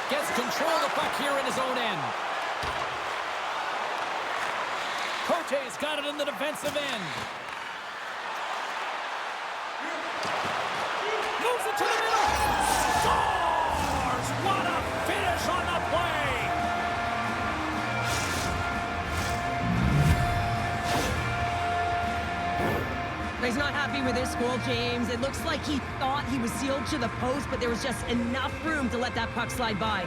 Gets control of the puck here in his own end. Cote's got it in the defensive end. Moves it to the middle. Scores! What a finish on the play! He's not happy with this goal, James. It looks like he thought he was sealed to the post, but there was just enough room to let that puck slide by.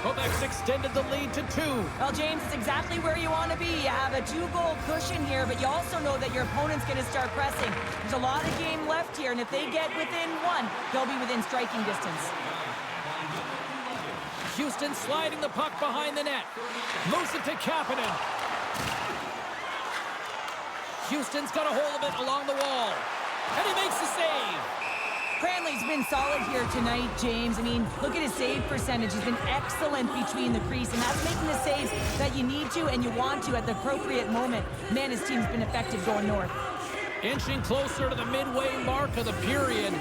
Quebec's extended the lead to 2. Well, James, it's exactly where you want to be. You have a 2-goal cushion here, but you also know that your opponent's going to start pressing. There's a lot of game left here, and if they get within 1, they'll be within striking distance. Houston sliding the puck behind the net. Moves it to Kapanen. Houston's got a hold of it along the wall. And he makes the save. Cranley's been solid here tonight, James. I mean, look at his save percentage. He's been excellent between the crease, and that's making the saves that you need to and you want to at the appropriate moment. Man, his team's been effective going north. Inching closer to the midway mark of the period.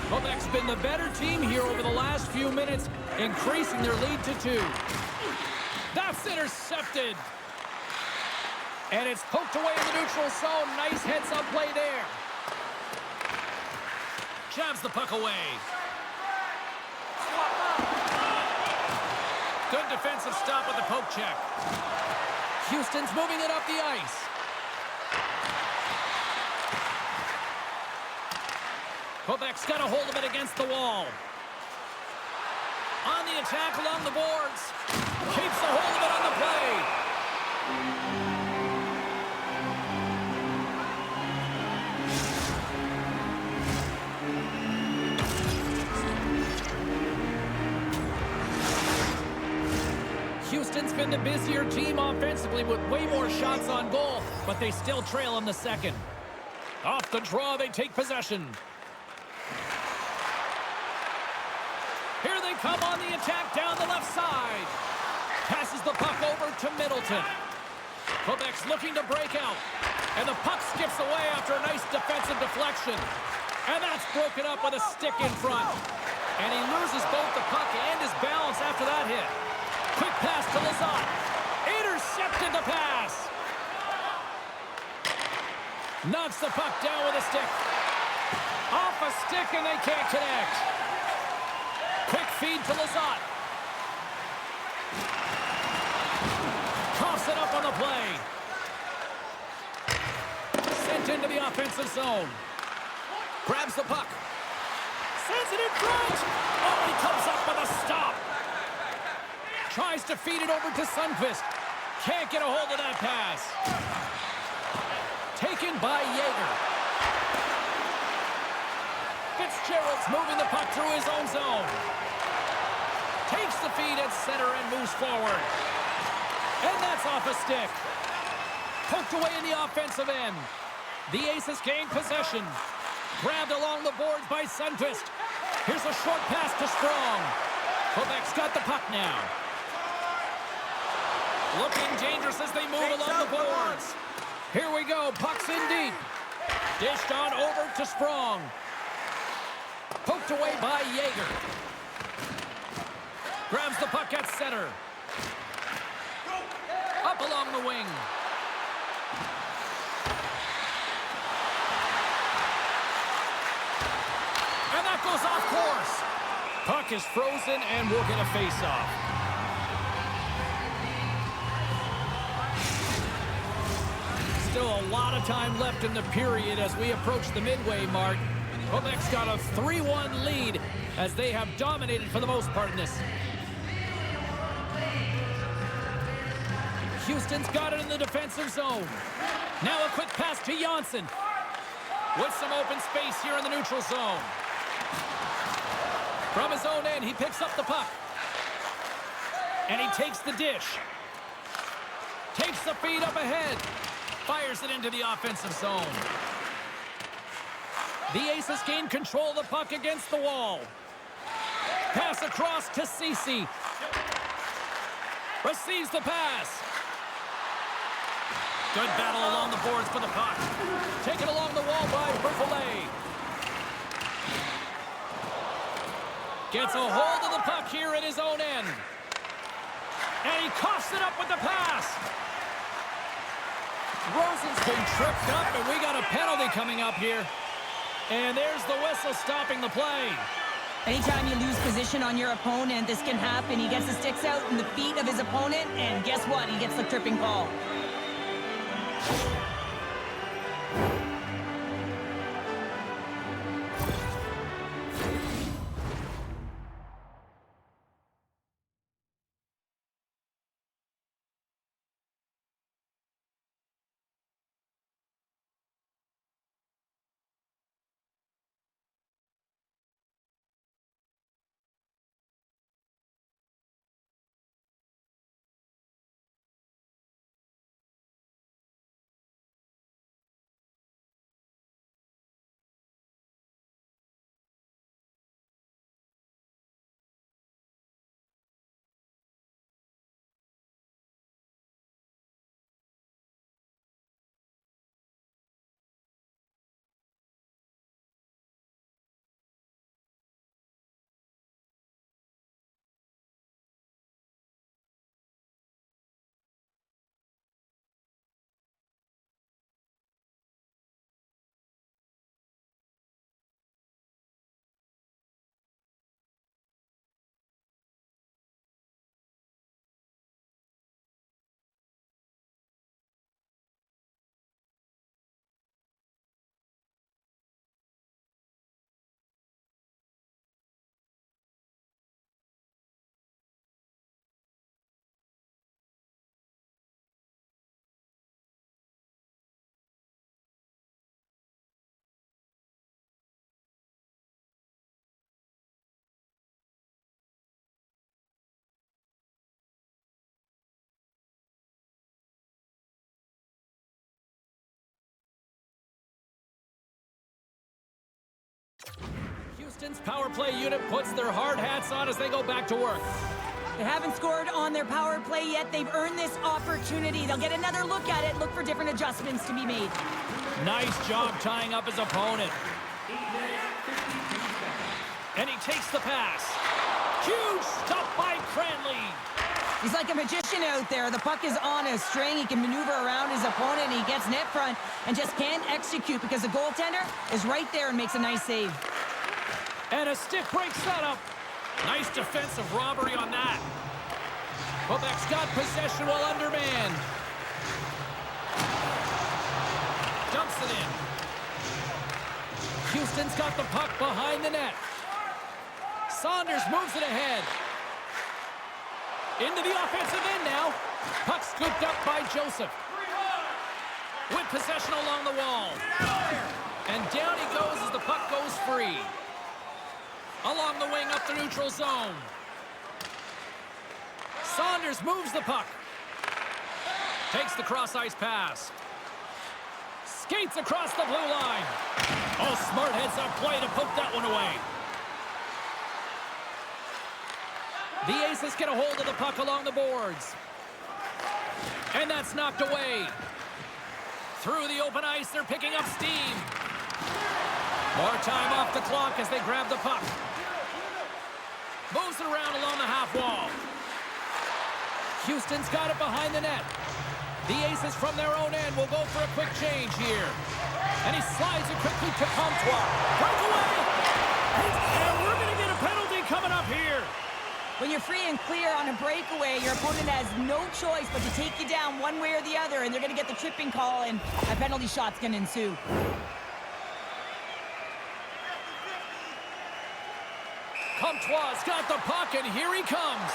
Quebec's been the better team here over the last few minutes, increasing their lead to 2. That's intercepted. And it's poked away in the neutral zone. Nice heads-up play there. Jabs the puck away. Good defensive stop with the poke check. Houston's moving it up the ice. Quebec's got a hold of it against the wall. On the attack along the boards. Keeps a hold of it on the play. Houston's been the busier team offensively with way more shots on goal, but they still trail in the second. Off the draw, they take possession. Here they come on the attack down the left side. Passes the puck over to Middleton. Quebec's looking to break out. And the puck skips away after a nice defensive deflection. And that's broken up with a stick in front. And he loses both the puck and his balance after that hit. Quick pass to Lizotte. Intercepted the pass. Knocks the puck down with a stick. Off a stick and they can't connect. Quick feed to Lizotte. Coughs it up on the play. Sent into the offensive zone. Grabs the puck. Sends it in front. Oh, he comes up with a stop. Tries to feed it over to Sundqvist. Can't get a hold of that pass. Taken by Yeager. Fitzgerald's moving the puck through his own zone. Takes the feed at center and moves forward. And that's off a stick. Poked away in the offensive end. The Aces gain possession. Grabbed along the boards by Sundqvist. Here's a short pass to Strong. Quebec's got the puck now. Looking dangerous as they move along the boards. Here we go. Puck's in deep. Dished on over to Strong. Poked away by Yeager. Grabs the puck at center. Up along the wing. And that goes off course. Puck is frozen and we'll get a face-off. Still a lot of time left in the period as we approach the midway mark. Quebec's got a 3-1 lead as they have dominated for the most part in this. Houston's got it in the defensive zone. Now a quick pass to Janssen. With some open space here in the neutral zone. From his own end, he picks up the puck. And he takes the dish. Takes the feed up ahead. Fires it into the offensive zone. The Aces gain control of the puck against the wall. Pass across to S.O.A.C.J.V. Receives the pass. Good battle along the boards for the puck. Taken along the wall by Berthollet. Gets a hold of the puck here at his own end. And he coughs it up with the pass. Rosen's been tripped up, and we got a penalty coming up here. And there's the whistle stopping the play. Anytime you lose position on your opponent, this can happen. He gets the sticks out in the feet of his opponent, and guess what? He gets the tripping call. Houston's power play unit puts their hard hats on as they go back to work. They haven't scored on their power play yet. They've earned this opportunity. They'll get another look at it, look for different adjustments to be made. Nice job tying up his opponent. And he takes the pass. Huge stop by Cranley. He's like a magician out there. The puck is on a string. He can maneuver around his opponent. He gets net front and just can't execute because the goaltender is right there and makes a nice save. And a stick break setup. Nice defensive robbery on that. Quebec's got possession while undermanned. Dumps it in. Houston's got the puck behind the net. Saunders moves it ahead. Into the offensive end now. Puck scooped up by Joseph. With possession along the wall. And down he goes as the puck goes free. From the wing up the neutral zone. Saunders moves the puck. Takes the cross-ice pass. Skates across the blue line. Oh, smart heads-up play to poke that one away. The Aces get a hold of the puck along the boards. And that's knocked away. Through the open ice, they're picking up steam. More time off the clock as they grab the puck. Moves it around along the half wall. Houston's got it behind the net. The Aces from their own end will go for a quick change here. And he slides it quickly to Comtois. Breakaway! And we're going to get a penalty coming up here. When you're free and clear on a breakaway, your opponent has no choice but to take you down one way or the other, and they're going to get the tripping call, and a penalty shot's going to ensue. Comtois got the puck, and here he comes.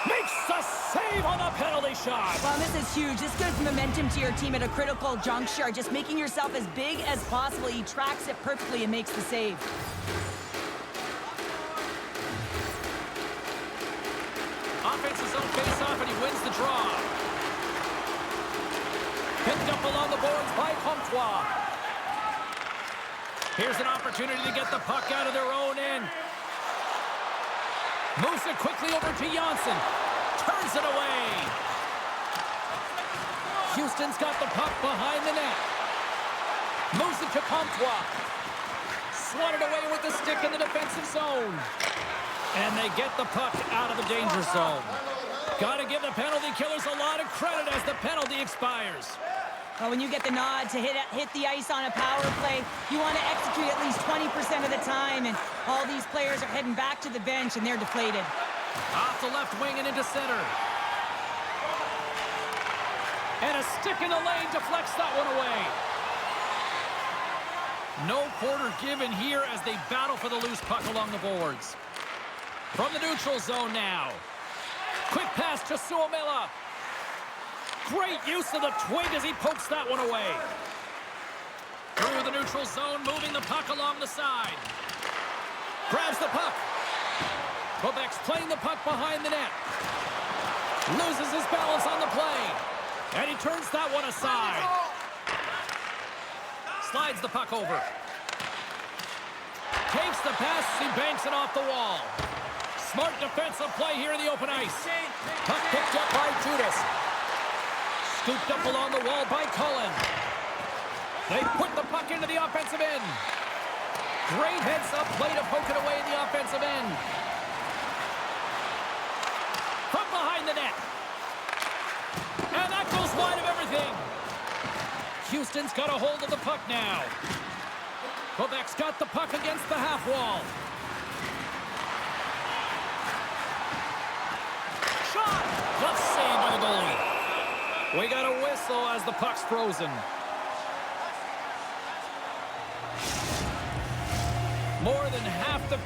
Makes the save on the penalty shot. Well, this is huge. This gives momentum to your team at a critical juncture. Just making yourself as big as possible. He tracks it perfectly and makes the save. Offensive zone face-off, and he wins the draw. Picked up along the boards by Comtois. Here's an opportunity to get the puck out of their own end. Moves it quickly over to Janssen. Turns it away. Houston's got the puck behind the net. Moves it to Comtois. Swatted away with the stick in the defensive zone. And they get the puck out of the danger zone. Got to give the penalty killers a lot of credit as the penalty expires. Well, when you get the nod to hit the ice on a power play, you want to execute at least 20% of the time, and all these players are heading back to the bench, and they're deflated. Off the left wing and into center. And a stick in the lane deflects that one away. No quarter given here as they battle for the loose puck along the boards. From the neutral zone now. Quick pass to Suomela. Great use of the twig as he pokes that one away. Through the neutral zone, moving the puck along the side. Grabs the puck. Quebec's playing the puck behind the net. Loses his balance on the play. And he turns that one aside. Slides the puck over. Takes the pass, he banks it off the wall. Smart defensive play here in the open ice. Puck picked up by Judas. Scooped up along the wall by Cullen. They put the puck into the offensive end. Great heads-up play to poke it away in the offensive end. From behind the net. And that goes wide of everything. Houston's got a hold of the puck now. Quebec's got the puck against the half wall. Shot! Tough save by the goalie. We got a whistle as the puck's frozen. More than half the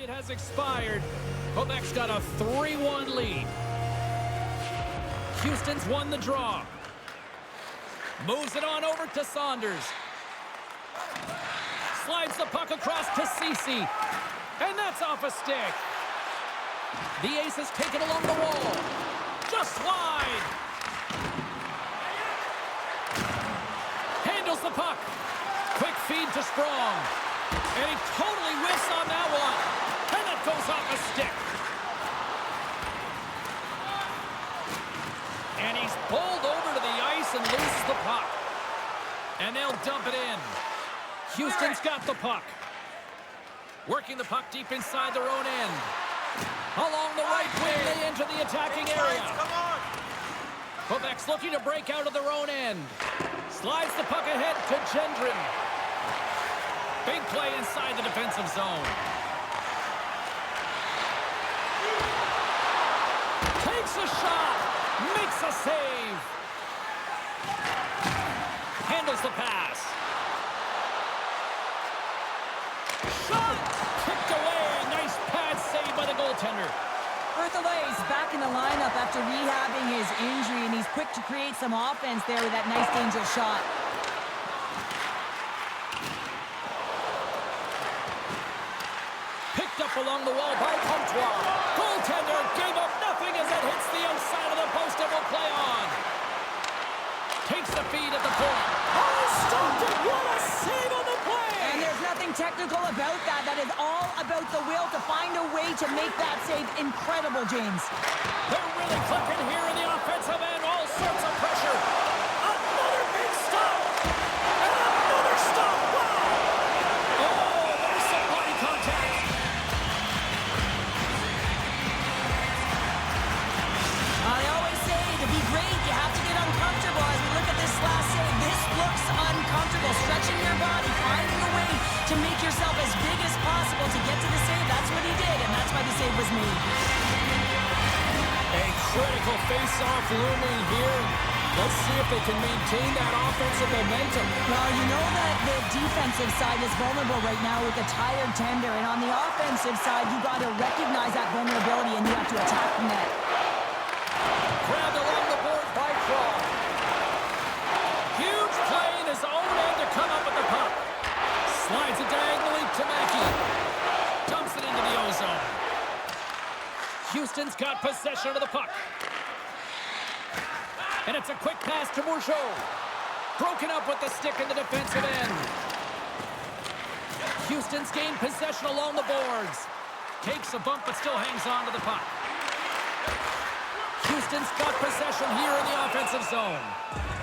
Period has expired. Quebec's got a 3-1 lead. Houston's won the draw. Moves it on over to Saunders. Slides the puck across to Cece. And that's off a stick. The Aces take it along the wall. Just wide. Handles the puck. Quick feed to Sprong. And he totally whiffs on that one. And that goes off a stick. And he's pulled over to the ice and loses the puck. And they'll dump it in. Houston's got the puck. Working the puck deep inside their own end. Along the right wing, they enter the attacking area. Quebec's looking to break out of their own end. Slides the puck ahead to Gendron. Big play inside the defensive zone. Takes a shot. Makes a save. Handles the pass. Shot! Kicked away. Nice pad save by the goaltender. Bertholet's back in the lineup after rehabbing his injury, and he's quick to create some offense there with that nice dangerous shot. Picked up along the wall by Comtois. Goaltender gave up nothing as it hits the outside of the post and will play on. Takes the feed at the point. Oh, stopped it! What a save on the play! And there's nothing technical about that. That is all about the will to find a way to make that save incredible, James. They're really clicking here in the offensive end. All sorts of pressure. Another big stop. And another stop. Wow. Oh, there's some body contact. I always say to be great, you have to get uncomfortable. As we look at this last save, this looks uncomfortable. Stretching your body, finding a way to make yourself as big as possible to get to the save. That's what he did, and that's why the save was made. A critical face-off looming here. Let's see if they can maintain that offensive momentum. Well, you know that the defensive side is vulnerable right now with a tired tender, and on the offensive side, you got to recognize that vulnerability and you have to attack the net. Grabbed along the board by Craw. Huge play in his own end to come up with the puck. Slides it diagonally to Mackey. Dumps it into the O-zone. Houston's got possession of the puck. And it's a quick pass to Bourgeau. Broken up with the stick in the defensive end. Houston's gained possession along the boards. Takes a bump but still hangs on to the puck. Houston's got possession here in the offensive zone.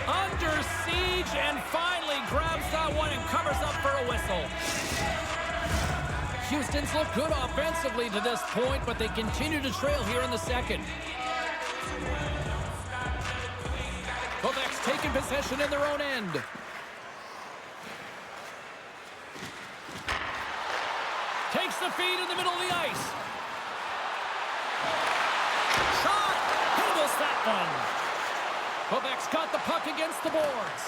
Under siege and finally grabs that one and covers up for a whistle. Houston's looked good offensively to this point, but they continue to trail here in the second. Quebec's taking possession in their own end. Takes the feed in the middle of the ice. Shot! Handles that one. Quebec's got the puck against the boards.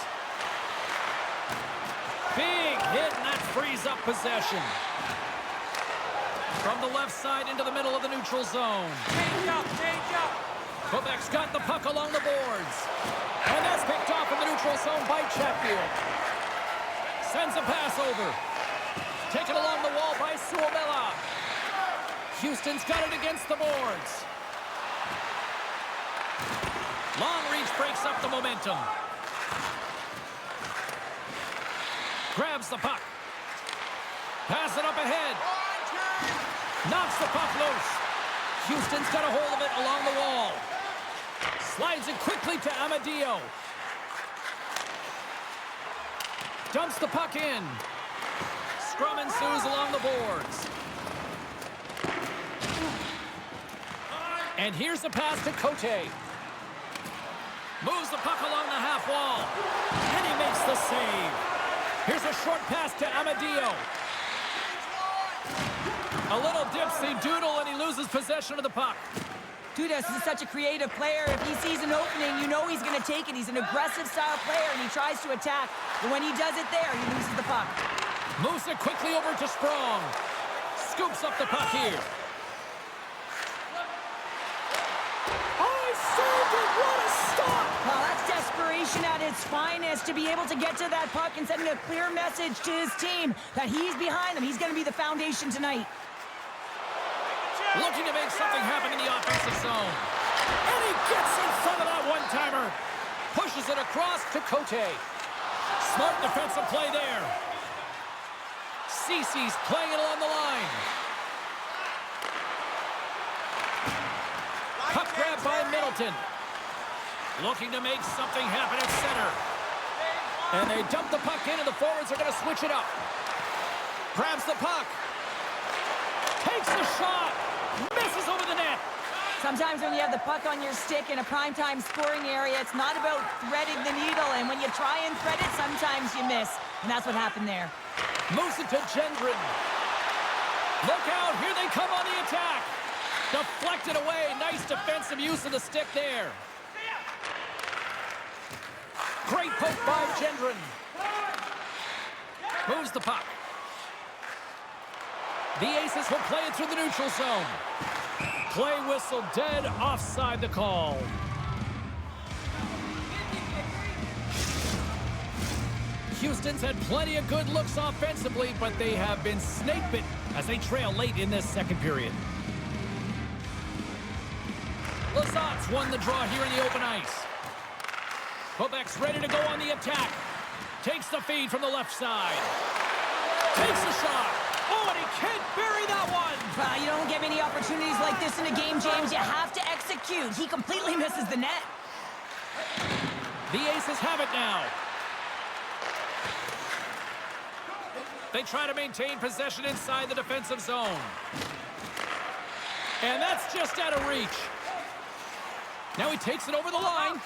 Big hit, and that frees up possession. From the left side into the middle of the neutral zone. Change up, change up. Quebec's got the puck along the boards. And that's picked off in the neutral zone by Chatfield. Sends a pass over. Taken along the wall by Suomela. Houston's got it against the boards. Long reach breaks up the momentum. Grabs the puck. Pass it up ahead. Knocks the puck loose. Houston's got a hold of it along the wall. Slides it quickly to Amadio. Dumps the puck in. Scrum ensues along the boards. And here's the pass to Cote. Moves the puck along the half wall. And he makes the save. Here's a short pass to Amadio. A little dipsy doodle and he loses possession of the puck. Dudas is such a creative player. If he sees an opening, you know he's going to take it. He's an aggressive style player and he tries to attack. But when he does it there, he loses the puck. Moves it quickly over to Sprong. Scoops up the puck here. I saved it! What a stop! Well, that's desperation at its finest to be able to get to that puck and sending a clear message to his team that he's behind them. He's going to be the foundation tonight. Looking to make something happen in the offensive zone. And he gets in front of that one-timer. Pushes it across to Cote. Smart defensive play there. Cece's playing it along the line. Puck grab by Middleton. Looking to make something happen at center. And they dump the puck in, and the forwards are going to switch it up. Grabs the puck. Takes the shot. Misses over the net. Sometimes when you have the puck on your stick in a primetime scoring area, it's not about threading the needle. And when you try and thread it, sometimes you miss. And that's what happened there. Moves it to Gendron. Look out. Here they come on the attack. Deflected away. Nice defensive use of the stick there. Great poke by Gendron. Moves the puck. The Aces will play it through the neutral zone. Play whistle dead, offside the call. Houston's had plenty of good looks offensively, but they have been snake-bit as they trail late in this second period. Lazat's won the draw here in the open ice. Quebec's ready to go on the attack. Takes the feed from the left side. Takes the shot. Oh, and he can't bury that one. You don't get many opportunities like this in a game, James. You have to execute. He completely misses the net. The Aces have it now. They try to maintain possession inside the defensive zone. And that's just out of reach. Now he takes it over the line.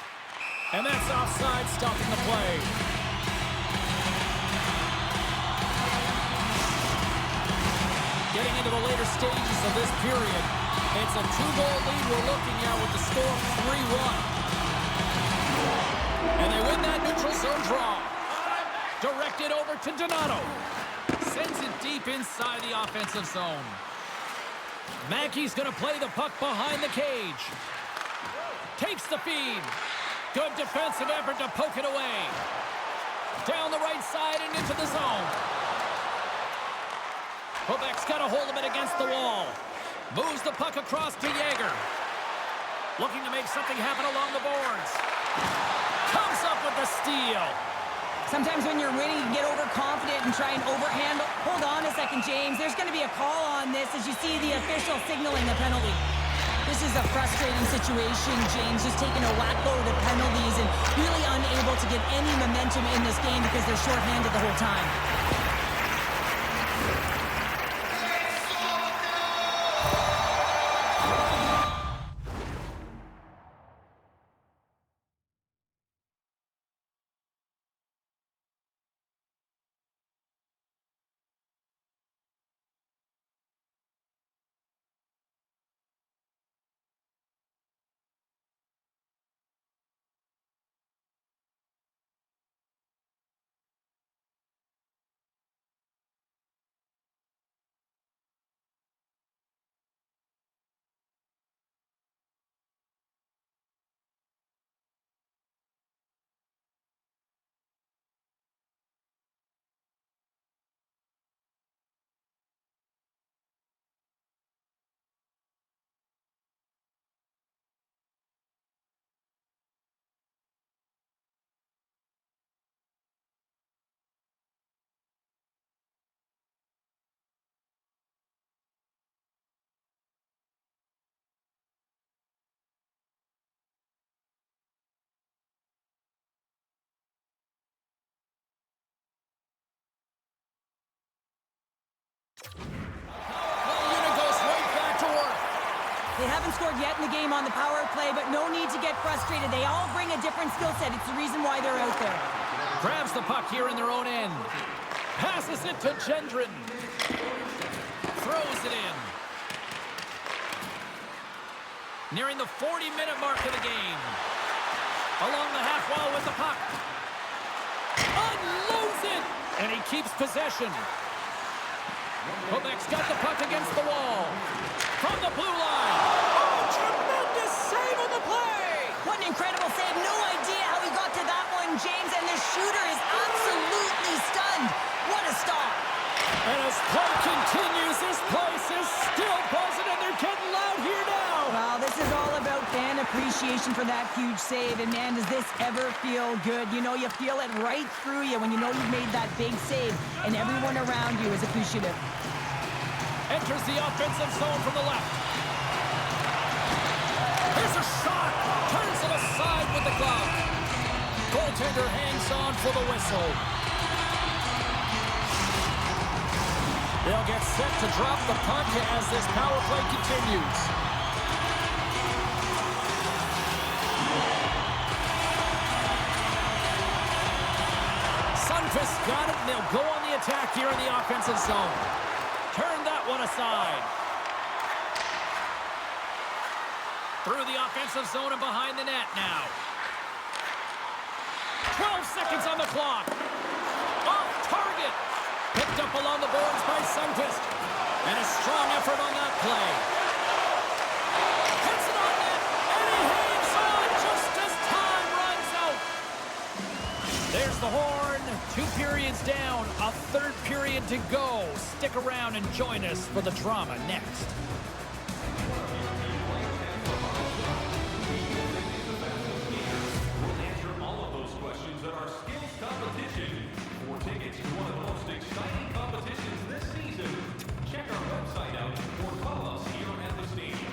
And that's offside, stopping the play. Getting into the later stages of this period, it's a 2-goal lead we're looking at with the score 3-1. And they win that neutral zone draw. Directed over to Donato. Sends it deep inside the offensive zone. Mackey's going to play the puck behind the cage. Takes the feed. Good defensive effort to poke it away. Down the right side and into the zone. Quebec's got a hold of it against the wall. Moves the puck across to Yager. Looking to make something happen along the boards. Comes up with the steal. Sometimes when you're winning, you get overconfident and try and overhandle. Hold on a second, James. There's going to be a call on this as you see the official signaling a penalty. This is a frustrating situation, James, just taking a whack load of penalties and really unable to get any momentum in this game because they're shorthanded the whole time. They haven't scored yet in the game on the power play, but no need to get frustrated. They all bring a different skill set. It's the reason why they're out there. Grabs the puck here in their own end. Passes it to Gendron. Throws it in. Nearing the 40-minute mark of the game. Along the half wall with the puck. Unloads it! And he keeps possession. Quebec's got the puck against the wall. From the blue line. Oh, tremendous save on the play! What an incredible save. No idea how he got to that one, James, and the shooter is absolutely stunned. What a stop. And as play continues, this place is still buzzing, and they're getting loud here now. Well, this is all about fan appreciation for that huge save, and man, does this ever feel good. You know, you feel it right through you when you know you've made that big save, and everyone around you is appreciative. Enters the offensive zone from the left. Here's a shot. Turns it aside with the glove. Goaltender hangs on for the whistle. They'll get set to drop the puck as this power play continues. Sunfist got it, and they'll go on the attack here in the offensive zone. Turn that one aside. Through the offensive zone and behind the net now. 12 seconds on the clock. Off target. Picked up along the boards by Sunquist. And a strong effort on that play. Hits it on net. And he hangs on just as time runs out. There's the horn. 2 periods down. A third period to go. Stick around and join us for the drama next. We'll answer all of those questions at our skills competition. For tickets to one of the most exciting competitions this season, check our website out or call us here at the stadium.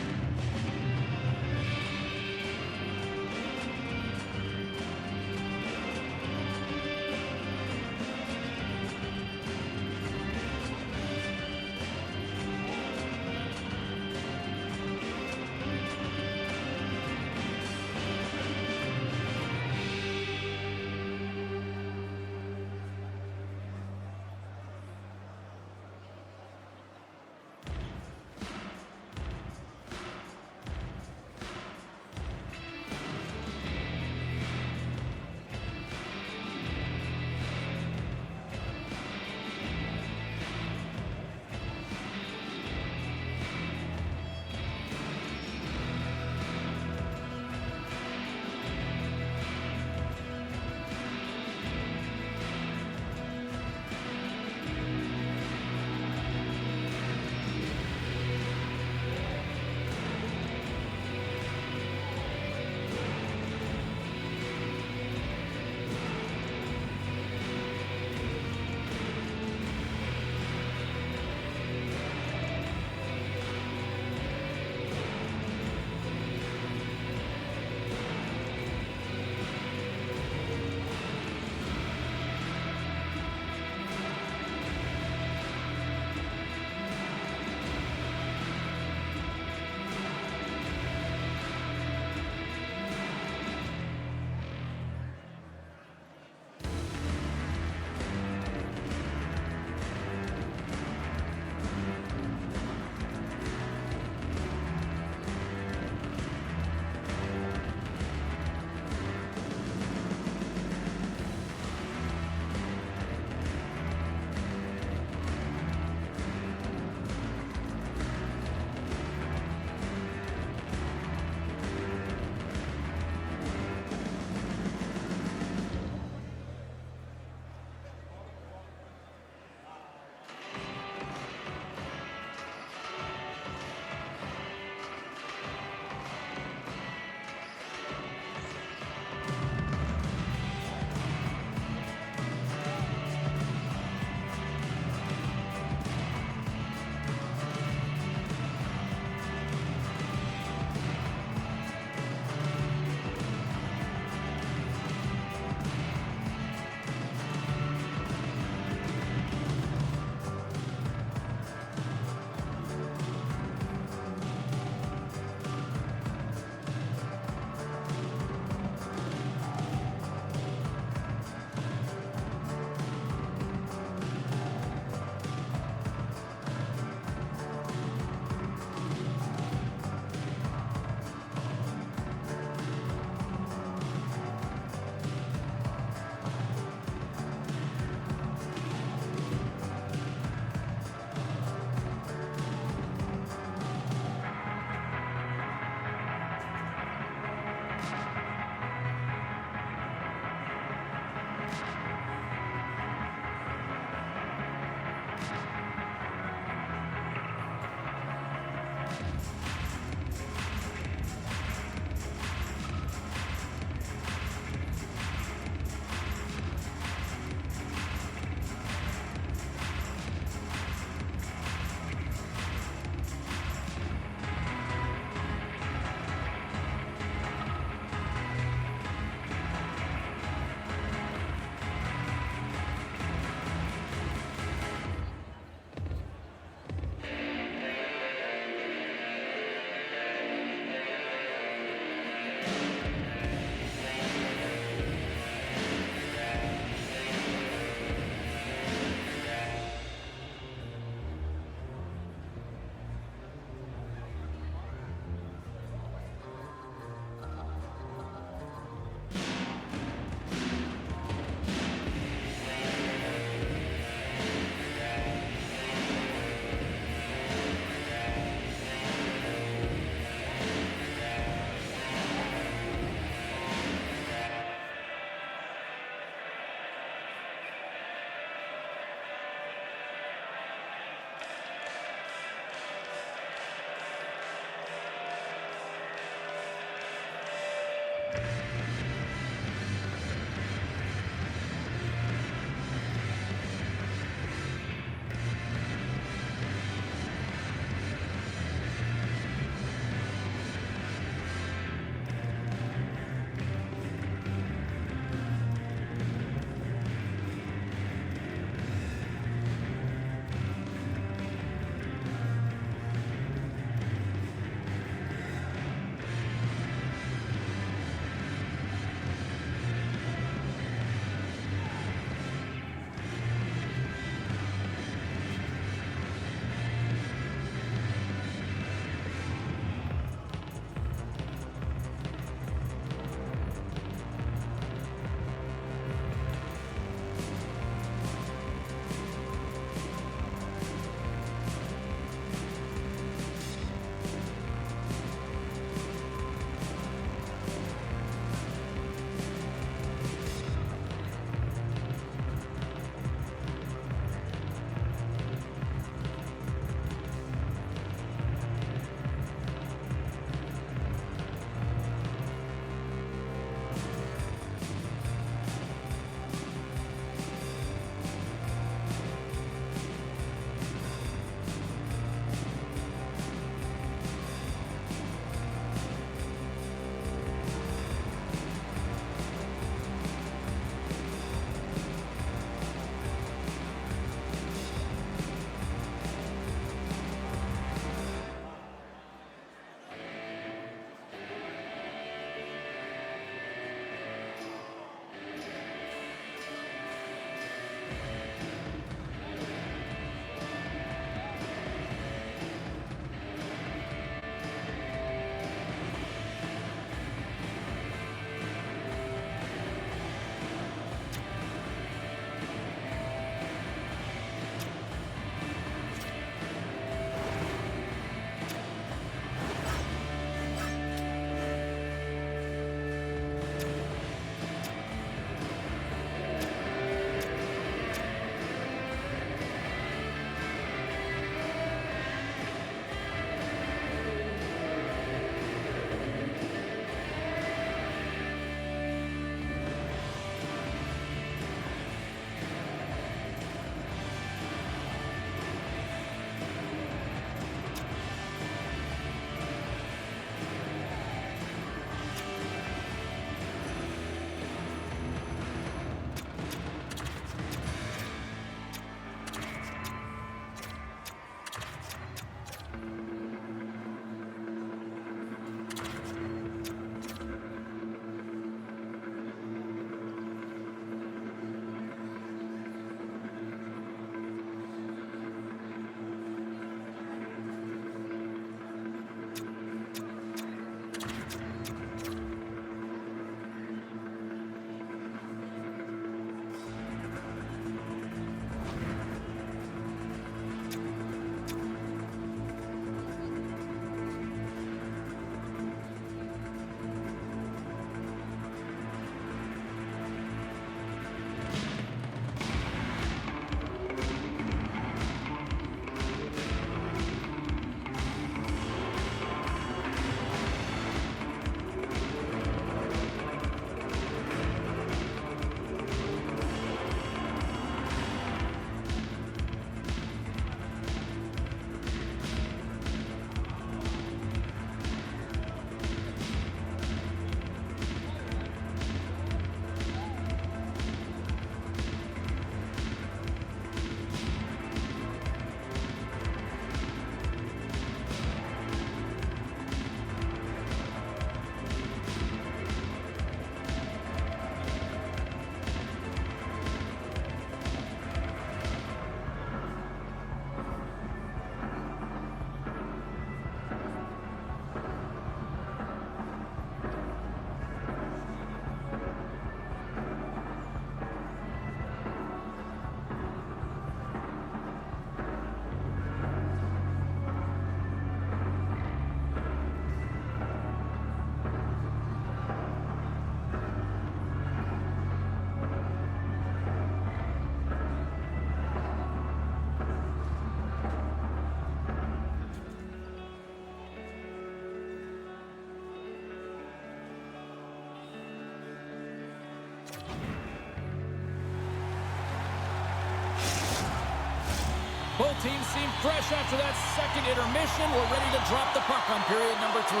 Both teams seem fresh after that second intermission. We're ready to drop the puck on period number 3.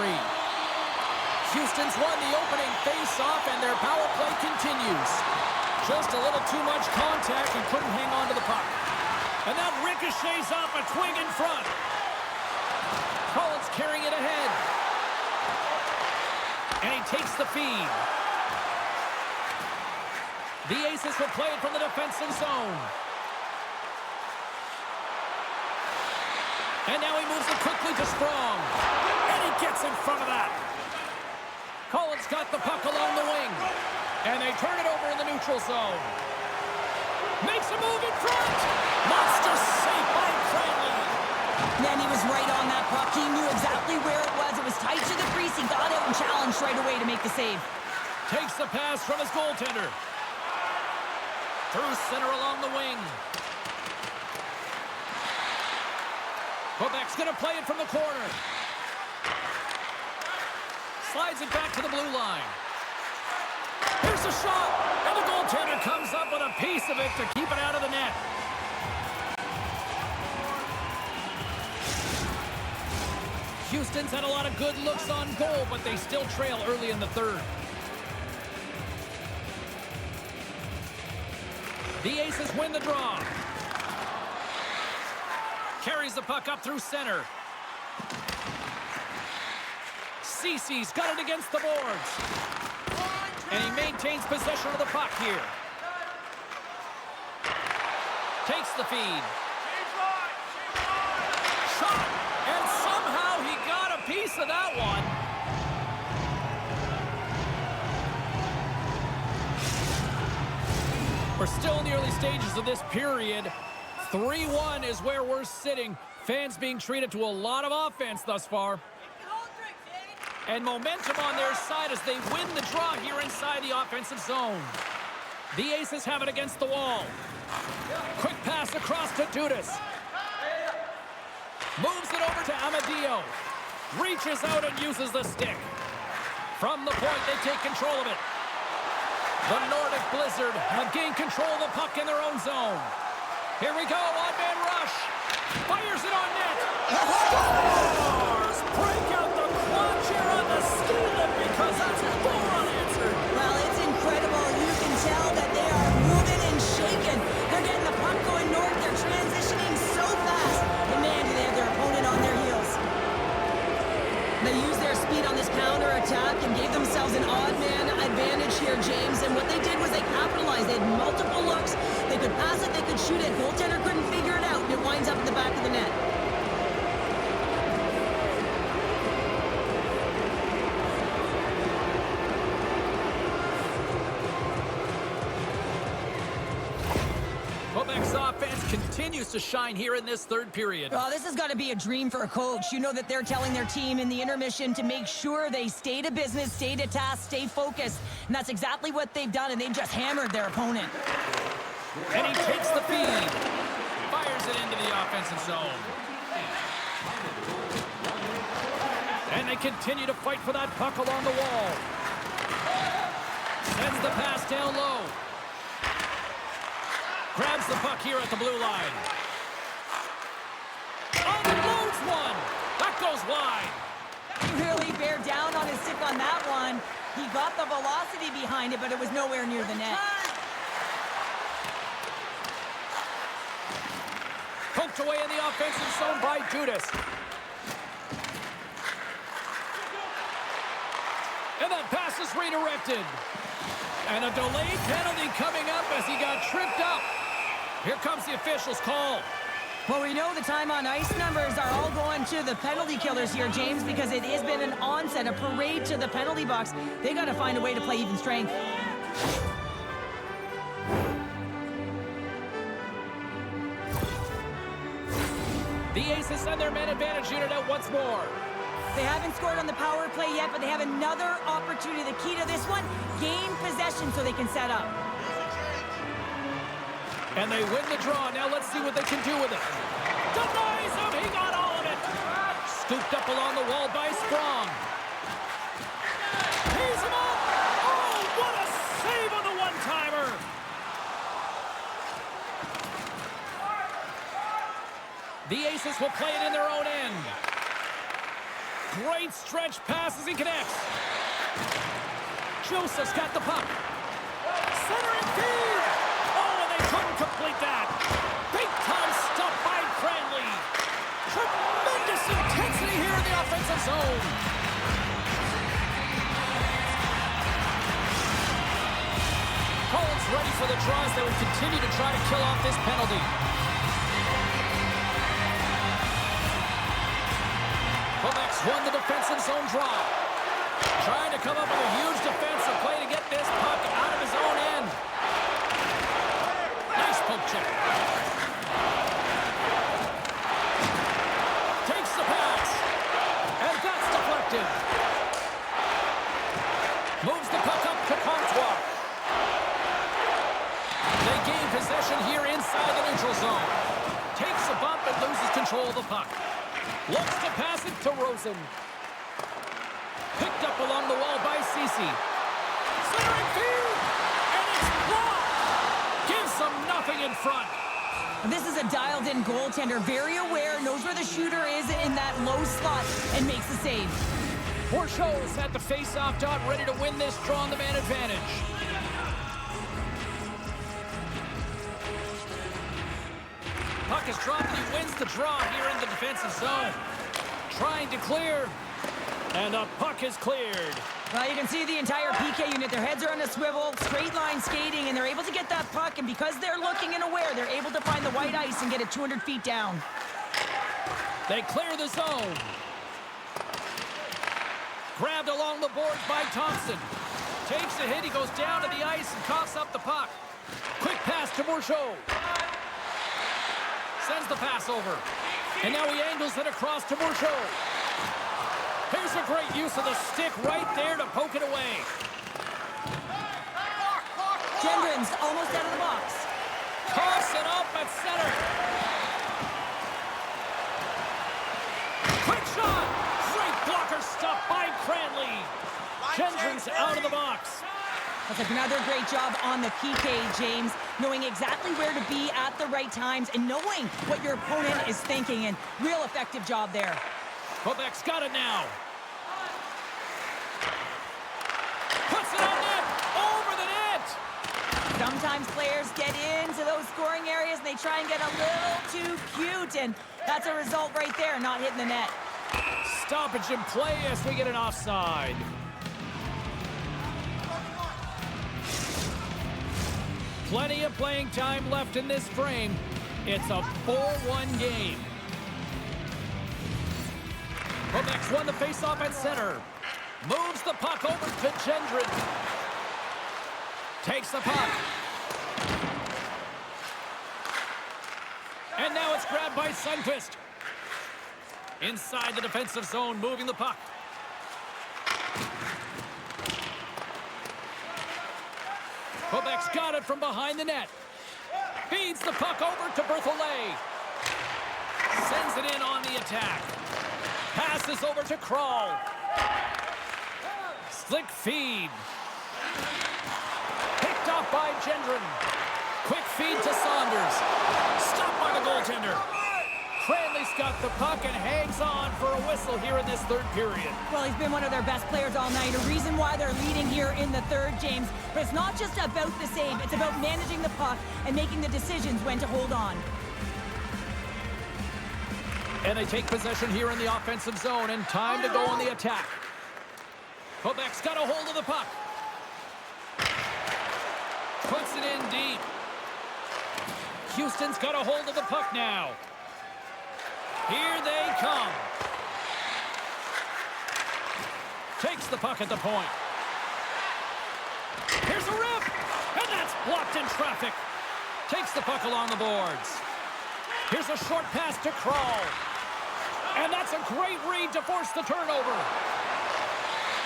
Houston's won the opening face-off, and their power play continues. Just a little too much contact and couldn't hang on to the puck. And that ricochets off a twig in front. Collins carrying it ahead. And he takes the feed. The Aces will play it from the defensive zone. And now he moves it quickly to Strong. And he gets in front of that. Collins got the puck along the wing. And they turn it over in the neutral zone. Makes a move in front. Monster save by Cranley. Man, he was right on that puck. He knew exactly where it was. It was tight to the crease. He got out and challenged right away to make the save. Takes the pass from his goaltender. Through center along the wing. Quebec's going to play it from the corner. Slides it back to the blue line. Here's a shot, and the goaltender comes up with a piece of it to keep it out of the net. Houston's had a lot of good looks on goal, but they still trail early in the third. The Aces win the draw. Carries the puck up through center. Cece's got it against the boards. And he maintains possession of the puck here. Takes the feed. Shot! And somehow he got a piece of that one. We're still in the early stages of this period. 3-1 is where we're sitting. Fans being treated to a lot of offense thus far. And momentum on their side as they win the draw here inside the offensive zone. The Aces have it against the wall. Quick pass across to Dudas. Moves it over to Amadio. Reaches out and uses the stick. From the point, they take control of it. The Nordic Blizzard have gained control of the puck in their own zone. Here we go, one-man rush. Fires it on net. Scores! Break out the clutch here on the ski lift because that's a goal unanswered. Well, it's incredible. You can tell that they are moving and shaking. They're getting the puck going north. They're transitioning so fast. And man, do they have their opponent on their heels. They used their speed on this counter-attack and gave themselves an odd-man advantage here, James. And what they did was they capitalized. They had multiple looks. They could pass it, they could shoot it. Goaltender couldn't figure it out. It winds up in the back of the net. Quebec's offense continues to shine here in this third period. Oh, this has got to be a dream for a coach. You know that they're telling their team in the intermission to make sure they stay to business, stay to task, stay focused. And that's exactly what they've done, and they've just hammered their opponent. And he takes the feed. Fires it into the offensive zone. And they continue to fight for that puck along the wall. Sends the pass down low. Grabs the puck here at the blue line. Oh, and loads one. That goes wide. He really bared down on his stick on that one. He got the velocity behind it, but it was nowhere near the net. Poked away in the offensive zone by Dudas. And that pass is redirected. And a delayed penalty coming up as he got tripped up. Here comes the official's call. Well, we know the time on ice numbers are all going to the penalty killers here, James, because it has been an onset, a parade to the penalty box. They got to find a way to play even strength. The Aces send their man advantage unit out once more. They haven't scored on the power play yet, but they have another opportunity. The key to this one, gain possession so they can set up. And they win the draw. Now let's see what they can do with it. Denies him. He got all of it. Scooped up along the wall by Strong. He's him up. Oh, what a save on the one-timer. The Aces will play it in their own end. Great stretch pass as he connects. Joseph's got the puck. Centering feed. Oh, and they couldn't complete that. Big time stop by Cranley. Tremendous intensity here in the offensive zone. Collins ready for the draws. They would continue to try to kill off this penalty. Quebec's won the defensive zone draw. Trying to come up with a huge defensive play to get this puck out of his own end. Nice poke check. Takes the pass. And that's deflected. Moves the puck up to Comtois. They gain possession here inside the neutral zone. Takes a bump and loses control of the puck. Looks to pass it to Rosen. Picked up along the wall by Ceci. Centering field! And it's blocked! Gives them nothing in front. This is a dialed-in goaltender, very aware, knows where the shooter is in that low slot, and makes the save. Bourchot is at the face-off dot, ready to win this draw on the man advantage. Puck is dropped and he wins the draw here in the defensive zone. Trying to clear, and the puck is cleared. Well, you can see the entire PK unit. Their heads are on a swivel, straight line skating, and they're able to get that puck, and because they're looking and aware, they're able to find the white ice and get it 200 feet down. They clear the zone. Grabbed along the boards by Thompson. Takes a hit, he goes down to the ice and coughs up the puck. Quick pass to Bourchot. Sends the pass over. And now he angles it across to Bourchot. Here's a great use of the stick right there to poke it away. Gendron's almost out of the box. Toss it up at center. Quick shot. Great blocker stop by Cranley. Gendron's out of the box. That's another great job on the PK, James. Knowing exactly where to be at the right times and knowing what your opponent is thinking. And real effective job there. Quebec's got it now. Puts it on net. Over the net. Sometimes players get into those scoring areas and they try and get a little too cute. And that's a result right there, not hitting the net. Stoppage in play as we get an offside. Plenty of playing time left in this frame. It's a 4-1 game. Quebec's won the faceoff at center. Moves the puck over to Gendron. Takes the puck. And now it's grabbed by Sundqvist. Inside the defensive zone, moving the puck. Quebec's got it from behind the net. Feeds the puck over to Berthollet. Sends it in on the attack. Passes over to Kral. Slick feed. Picked off by Gendron. Quick feed to Saunders. Stopped by the goaltender. Cranley's got the puck and hangs on for a whistle here in this third period. Well, he's been one of their best players all night. A reason why they're leading here in the third, James. But it's not just about the save. It's about managing the puck and making the decisions when to hold on. And they take possession here in the offensive zone, and time to go on the attack. Quebec's got a hold of the puck. Puts it in deep. Houston's got a hold of the puck now. Here they come. Takes the puck at the point. Here's a rip, and that's blocked in traffic. Takes the puck along the boards. Here's a short pass to Kral. And that's a great read to force the turnover.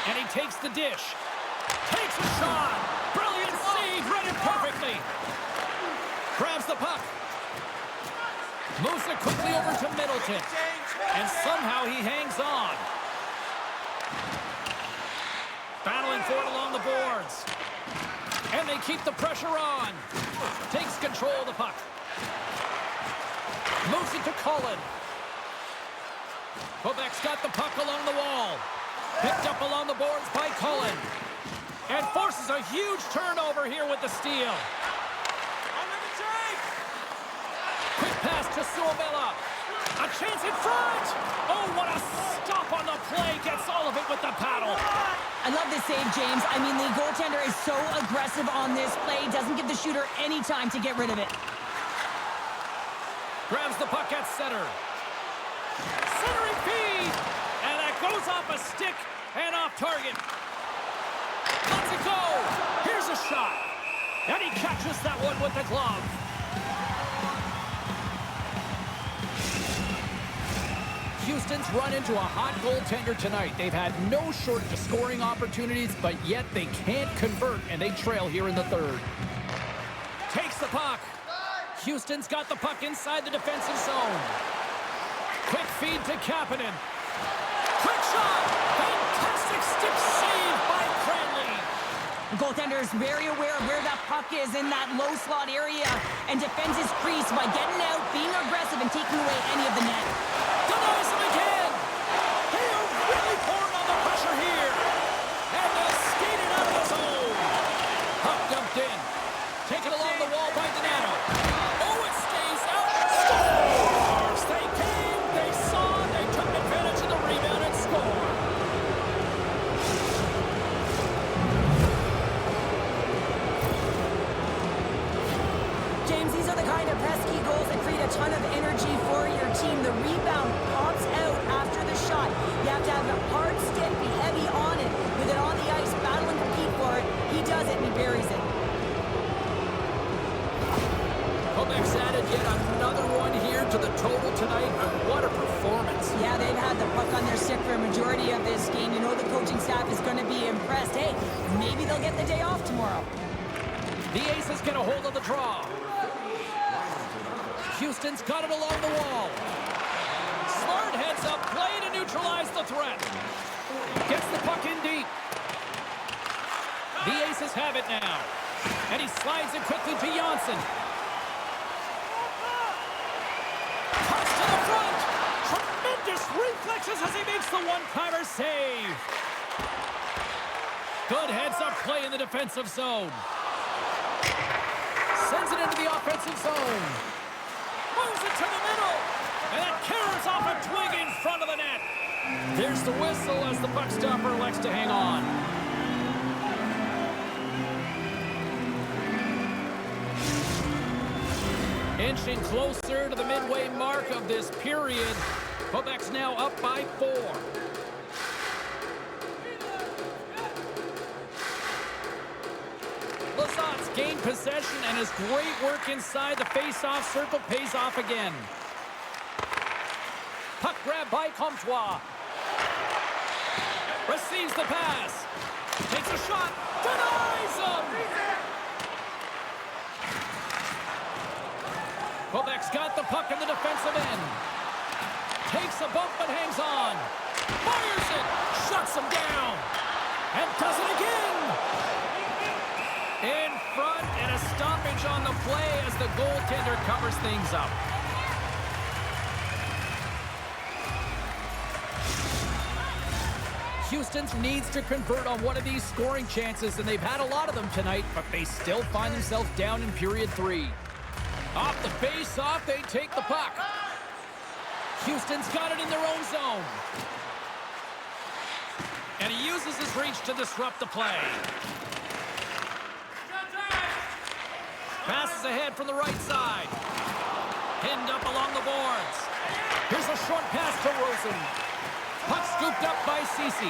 And he takes the dish. Takes a shot. Brilliant save, read it perfectly. Grabs the puck. Moves it quickly over to Middleton. And somehow he hangs on. Battling for it along the boards. And they keep the pressure on. Takes control of the puck. Moves it to Cullen. Quebec's got the puck along the wall. Picked up along the boards by Cullen. And forces a huge turnover here with the steal. Quick pass to Suomela. A chance in front. Oh, what a stop on the play. Gets all of it with the paddle. I love this save, James. I mean, the goaltender is so aggressive on this play. Doesn't give the shooter any time to get rid of it. Grabs the puck at center. Centering feed. And that goes off a stick and off target. Lets it go. Here's a shot. And he catches that one with the glove. Houston's run into a hot goaltender tonight. They've had no shortage of scoring opportunities, but yet they can't convert, and they trail here in the third. Takes the puck. Houston's got the puck inside the defensive zone. Quick feed to Kapanen. Quick shot. Fantastic stick save by Cranley. The goaltender is very aware of where that puck is in that low slot area and defends his crease by getting out, being aggressive, and taking away any of the net. Denies him again. They are really pouring on the pressure here. And they skate it out of the zone. Puck dumped in. Taken along the wall by Donato. Oh, it stays out. Scores! They came, they saw, they took advantage of the rebound and scored. James, these are the kind of pesky goals that create a ton of energy for your team. The rebound pops out after the shot. You have to have a hard stick, be heavy on it. With it on the ice, battle and compete for it. He does it and he buries it. Quebec's added yet another one here to the total tonight, and what a performance. Yeah, they've had the puck on their stick for a majority of this game. You know the coaching staff is going to be impressed. Hey, maybe they'll get the day off tomorrow. The Aces get a hold of the draw. Houston's got it along the wall. Smart heads up play to neutralize the threat. Gets the puck in deep. The Aces have it now. And he slides it quickly to Janssen. Cuts to the front. Tremendous reflexes as he makes the one-timer save. Good heads-up play in the defensive zone. Sends it into the offensive zone. Moves it to the middle. And that carries off a twig in front of the net. There's the whistle as the puck stopper elects to hang on. Inching closer to the midway mark of this period. Quebec's now up by 4. Lazat's gained possession, and his great work inside the face-off circle pays off again. Puck grab by Comtois. Receives the pass. Takes a shot. Denies him. Quebec's got the puck in the defensive end. Takes a bump but hangs on. Fires it. Shuts him down. And does it again. In front, and a stoppage on the play as the goaltender covers things up. Houston needs to convert on one of these scoring chances, and they've had a lot of them tonight, but they still find themselves down in period 3. Off the face-off, they take the puck. Houston's got it in their own zone. And he uses his reach to disrupt the play. Passes ahead from the right side. Pinned up along the boards. Here's a short pass to Rosen. Puck scooped up by S.O.A.C.J.V.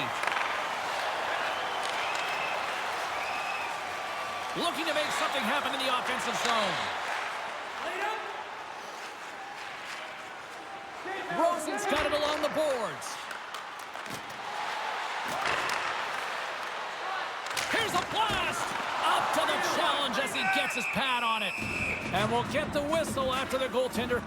Looking to make something happen in the offensive zone. Rosen's got it along the boards. Here's a blast! Up to the challenge as he gets his pad on it. And we'll get the whistle after the goaltender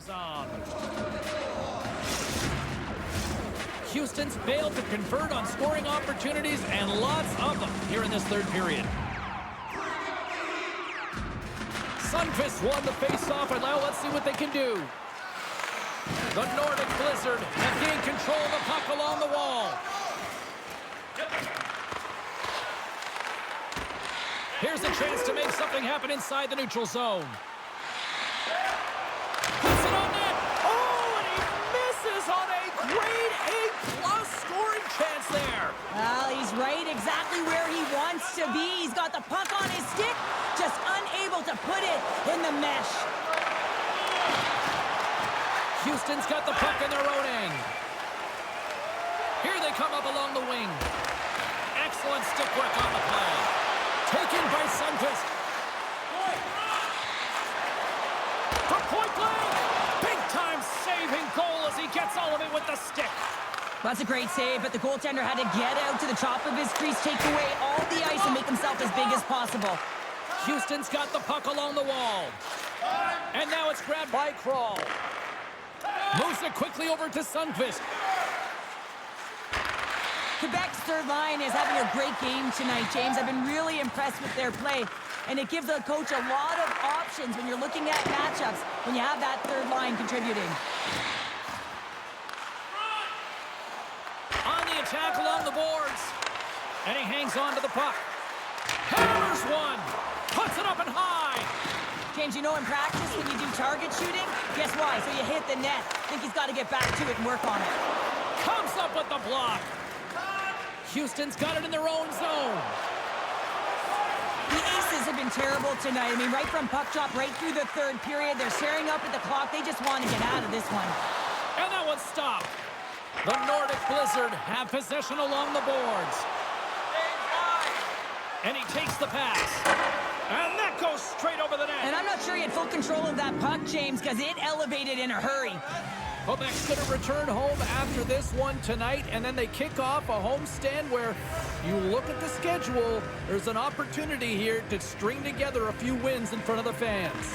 comes on. Houston's failed to convert on scoring opportunities, and lots of them here in this third period. Sundqvist won the face-off, and now let's see what they can do. The Nordic Blizzard have gained control of the puck along the wall. Here's a chance to make something happen inside the neutral zone. Puts it on net. Oh, and he misses on a grade A+ scoring chance there. Well, he's right exactly where he wants to be. He's got the puck on his stick, just unable to put it in the mesh. Houston's got the puck in their own end. Here they come up along the wing. Excellent stick work on the play. Taken by Sundqvist. For point blank. Big-time saving goal as he gets all of it with the stick. That's a great save, but the goaltender had to get out to the top of his crease, take away all the ice, and make himself as big as possible. Houston's got the puck along the wall. And now it's grabbed by Crawl. Moves it quickly over to Sundqvist. Quebec's third line is having a great game tonight, James. I've been really impressed with their play, and it gives the coach a lot of options when you're looking at matchups when you have that third line contributing. On the attack along the boards. And he hangs on to the puck. Hammers one. Puts it up and high. James, you know in practice when you do target shooting, guess why? So you hit the net. Think he's got to get back to it and work on it. Comes up with the block. Houston's got it in their own zone. The Aces have been terrible tonight. I mean, right from puck drop, right through the third period, they're staring up at the clock. They just want to get out of this one. And that one's stopped. The Nordic Blizzard have possession along the boards. And he takes the pass. And that goes straight over the net. And I'm not sure he had full control of that puck, James, because it elevated in a hurry. Quebec's going to return home after this one tonight, and then they kick off a homestand where you look at the schedule, there's an opportunity here to string together a few wins in front of the fans.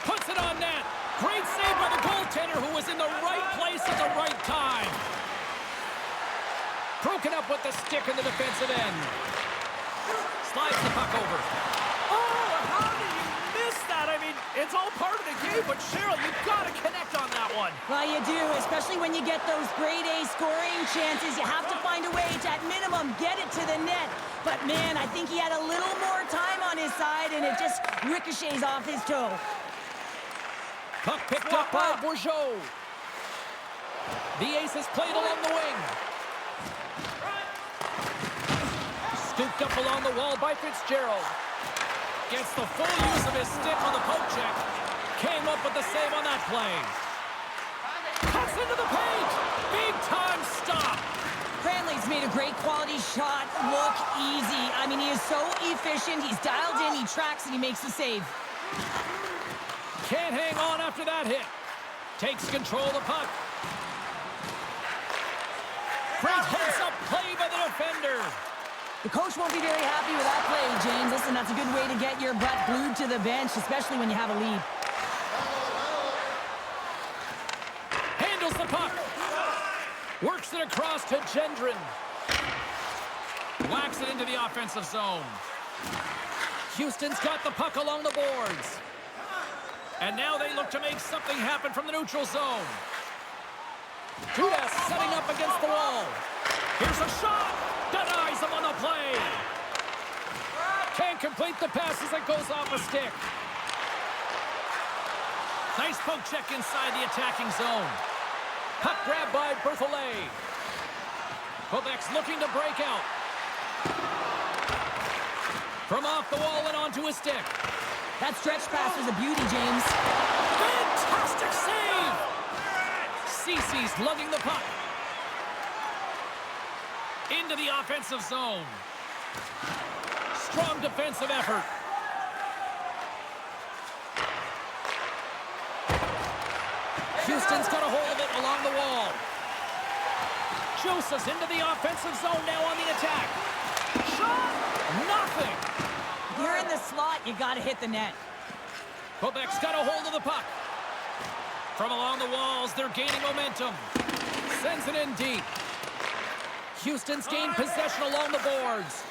Puts it on net. Great save by the goaltender who was in the right place at the right time. Broken up with the stick in the defensive end. Slides the puck over. Oh, how did you miss that? I mean, it's all part of the game, but Cheryl, you've got to connect on that one. Well, you do, especially when you get those grade A scoring chances. You have to find a way to, at minimum, get it to the net. But, man, I think he had a little more time on his side, and it just ricochets off his toe. Puck picked up by Bourgeau. The Aces played along the wing. Scooped up along the wall by Fitzgerald. Gets the full use of his stick on the poke check. Came up with the save on that play. Cuts into the paint. Big time stop. Cranley's made a great quality shot look easy. I mean, he is so efficient. He's dialed in, he tracks, and he makes the save. Can't hang on after that hit. Takes control of the puck. Great heads-up play by the defender. The coach won't be very happy with that play, James. Listen, that's a good way to get your butt glued to the bench, especially when you have a lead. Handles the puck. Works it across to Gendron. Whacks it into the offensive zone. Houston's got the puck along the boards. And now they look to make something happen from the neutral zone. Dudas setting up against the wall. Here's a shot. Denies him on the play. Can't complete the pass as it goes off a stick. Nice poke check inside the attacking zone. Puck grab by Berthollet. Quebec's looking to break out. From off the wall and onto his stick. That stretch pass was a beauty, James. Fantastic save! Cece's lugging the puck. Into the offensive zone. Strong defensive effort. Houston's got a hold of it along the wall. Joseph's into the offensive zone now on the attack. Shot! Nothing! If you're in the slot, you got to hit the net. Quebec's got a hold of the puck. From along the walls, they're gaining momentum. Sends it in deep. Houston's gained possession along the boards.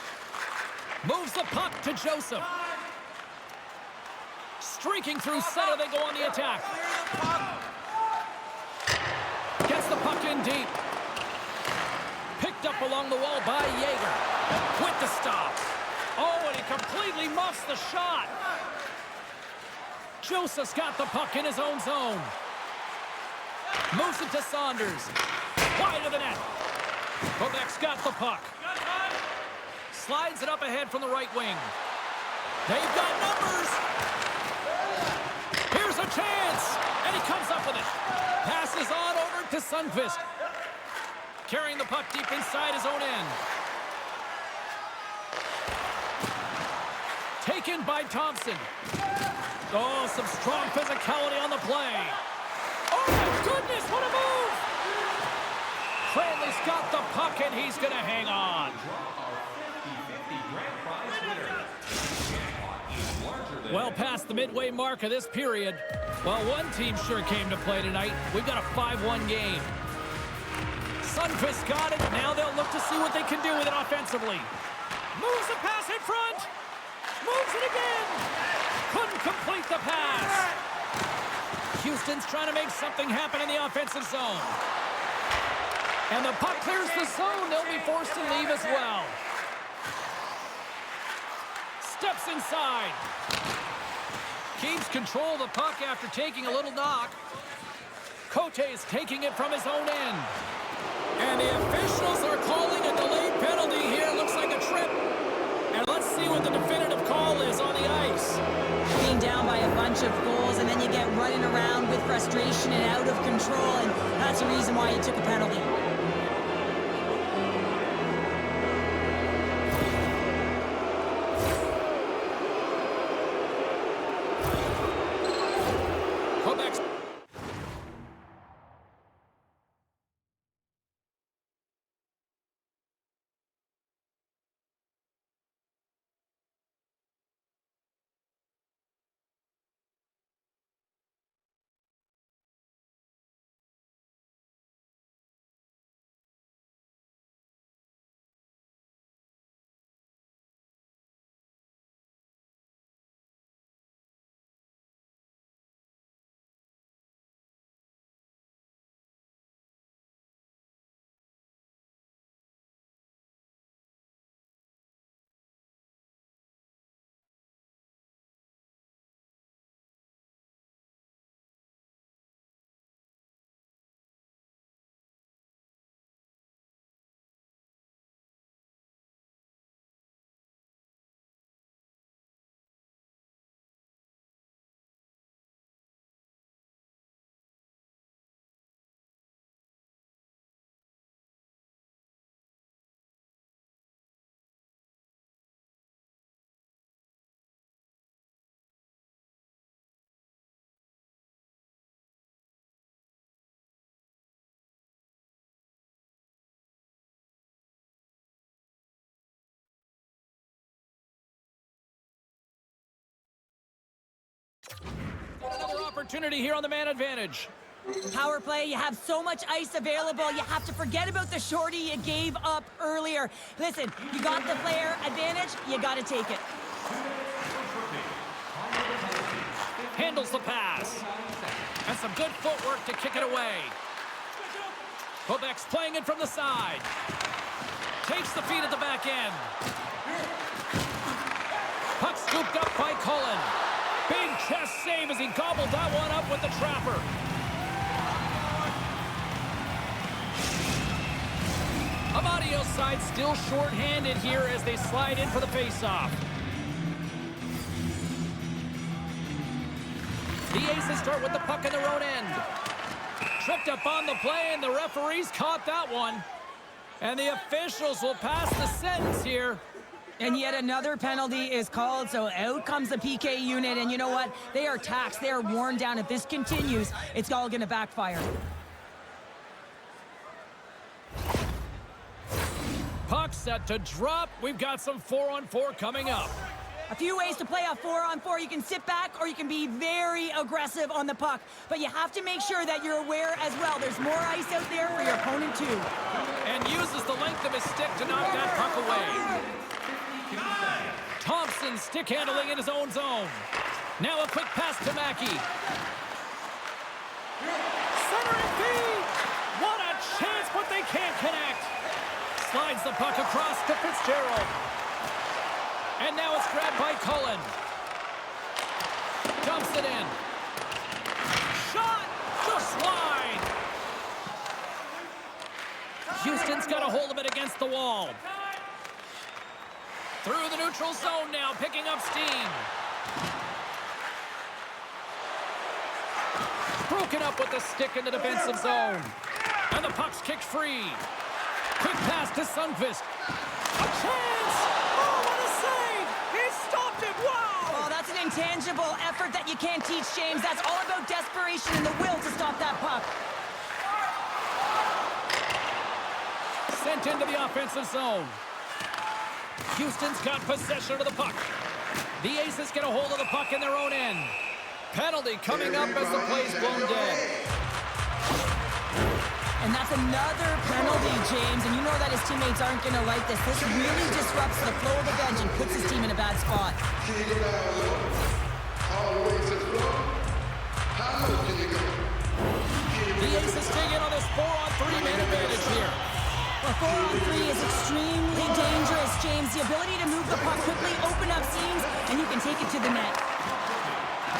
Moves the puck to Joseph. Streaking through center, they go on the attack. Gets the puck in deep. Picked up along the wall by Jaeger. With the stop. Oh, and he completely muffs the shot. Joseph's got the puck in his own zone. Moves it to Saunders. Wide of the net. Quebec's got the puck. Slides it up ahead from the right wing. They've got numbers. Here's a chance. And he comes up with it. Passes on over to Sundqvist. Carrying the puck deep inside his own end. Taken by Thompson. Oh, some strong physicality on the play. Oh, my goodness, what a move! Cranley's got the puck, and he's going to hang on. Well past the midway mark of this period. Well, one team sure came to play tonight. We've got a 5-1 game. Sundqvist got it. Now they'll look to see what they can do with it offensively. Moves the pass in front. Moves it again. Couldn't complete the pass. Houston's trying to make something happen in the offensive zone. And the puck clears the zone. They'll be forced to leave as well. Steps inside. Keeps control of the puck after taking a little knock. Cote is taking it from his own end. And the officials are calling a delayed penalty here. Looks like a trip. And let's see what the definitive call is on the ice. Being down by a bunch of goals, and then you get running around with frustration and out of control, and that's the reason why you took a penalty. Quebec's another opportunity here on the man advantage. Power play, you have so much ice available, you have to forget about the shorty you gave up earlier. Listen, you got the player advantage, you got to take it. Handles the pass. And some good footwork to kick it away. Quebec's playing it from the side. Takes the feed at the back end. Puck scooped up by Cullen. Big chest save as he gobbled that one up with the trapper. Amadio's side still short-handed here as they slide in for the face-off. The Aces start with the puck in their own end. Tripped up on the play, and the referees caught that one. And the officials will pass the sentence here. And yet another penalty is called, so out comes the PK unit, and you know what? They are taxed, they are worn down. If this continues, it's all going to backfire. Puck set to drop. We've got some 4-on-4 coming up. A few ways to play a 4-on-4. You can sit back or you can be very aggressive on the puck. But you have to make sure that you're aware as well. There's more ice out there for your opponent too. And uses the length of his stick to knock that puck away. Thompson stick handling in his own zone. Now a quick pass to Mackey. Centering feed! What a chance, but they can't connect. Slides the puck across to Fitzgerald. And now it's grabbed by Cullen. Dumps it in. Shot! Just wide! Houston's got a hold of it against the wall. Through the neutral zone now, picking up steam. Broken up with the stick in the defensive zone. And the puck's kicked free. Quick pass to Sundqvist. A chance! Oh, what a save! He stopped it! Wow! Oh, that's an intangible effort that you can't teach, James. That's all about desperation and the will to stop that puck. Sent into the offensive zone. Houston's got possession of the puck. The Aces get a hold of the puck in their own end. Penalty coming up as the play's blown dead. And that's another penalty, James. And you know that his teammates aren't going to like this. This really disrupts the flow of the bench and puts his team in a bad spot. The Aces take it on this 4-on-3 man advantage here. A 4-on-3 is extremely dangerous, James. The ability to move the puck quickly, open up seams, and you can take it to the net.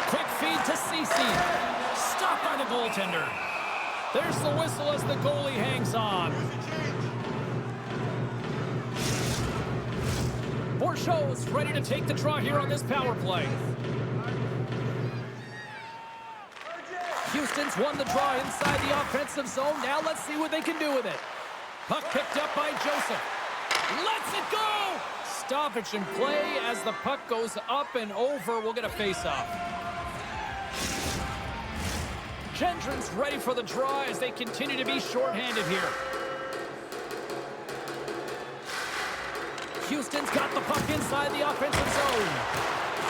Quick feed to Ceci. Stopped by the goaltender. There's the whistle as the goalie hangs on. Bourgeau's ready to take the draw here on this power play. Houston's won the draw inside the offensive zone. Now let's see what they can do with it. Puck picked up by Joseph. Lets it go! Stoppage in play as the puck goes up and over. We'll get a face-off. Gendron's ready for the draw as they continue to be shorthanded here. Houston's got the puck inside the offensive zone.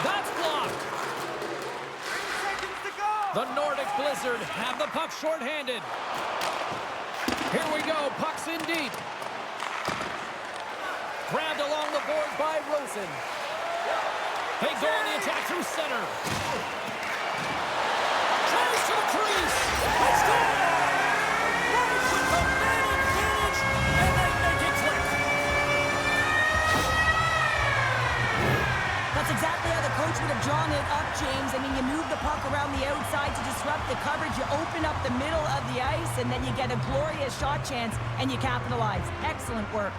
That's blocked. 30 seconds to go. The Nordic Blizzard have the puck shorthanded. Here we go, puck's in deep. Grabbed along the boards by Rosen. They go on the attack through center. Tries to the crease. Let's go! Right with the man advantage, and they make it click. That's exactly how the coach would have drawn it up, James. I mean, you move the puck around the outside to disrupt the coverage. You open up the middle of the ice, and then you get a glorious shot chance, and you capitalize. Excellent work.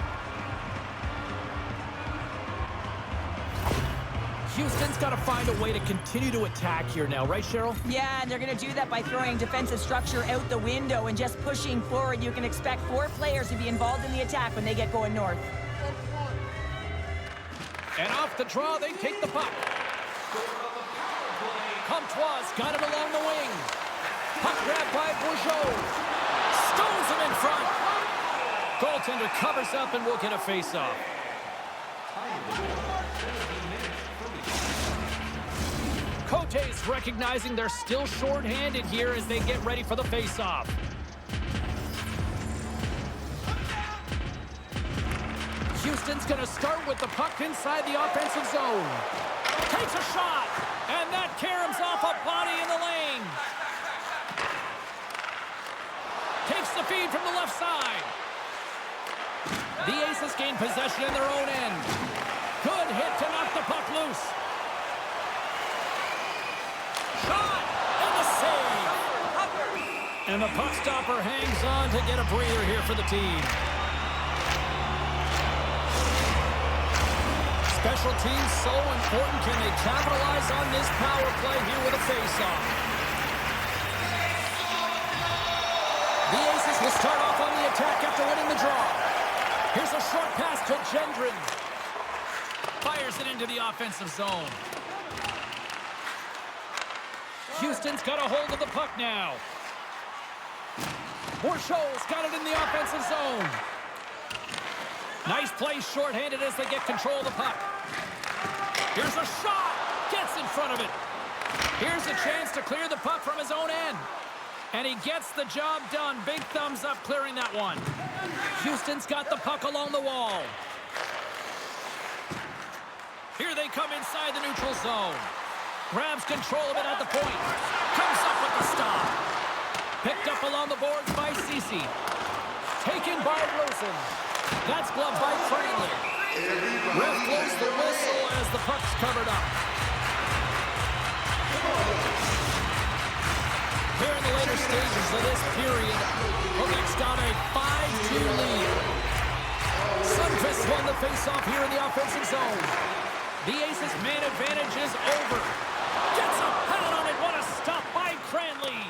Houston's got to find a way to continue to attack here now, right, Cheryl? Yeah, and they're going to do that by throwing defensive structure out the window and just pushing forward. You can expect 4 players to be involved in the attack when they get going north. And off the draw, they take the puck. Comtois got it along the wing. Puck grabbed by Bourgeau. Stones him in front. Goaltender covers up and will get a face-off. Cote's recognizing they're still short-handed here as they get ready for the face-off. Houston's going to start with the puck inside the offensive zone. Takes a shot, and that caroms off a body in the lane. Takes the feed from the left side. The Aces gain possession in their own end. Good hit to knock the puck loose. Shot, and the save. And the puck stopper hangs on to get a breather here for the team. Special teams so important. Can they capitalize on this power play here with a face-off? The Aces will start off on the attack after winning the draw. Here's a short pass to Gendron. Fires it into the offensive zone. Houston's got a hold of the puck now. Bourgeau's got it in the offensive zone. Nice play shorthanded as they get control of the puck. Here's a shot. Gets in front of it. Here's a chance to clear the puck from his own end. And he gets the job done. Big thumbs up clearing that one. Houston's got the puck along the wall. Here they come inside the neutral zone. Grabs control of it at the point. Comes up with the stop. Picked up along the boards by C.C. Taken by Rosen. That's gloved by Cranley. Ref blows the whistle as the puck's covered up. Here in the later stages of this period, Quebec's got a 5-2 lead. Sunfist won the faceoff here in the offensive zone. The Aces' man advantage is over. Gets a pad on it. What a stop by Cranley.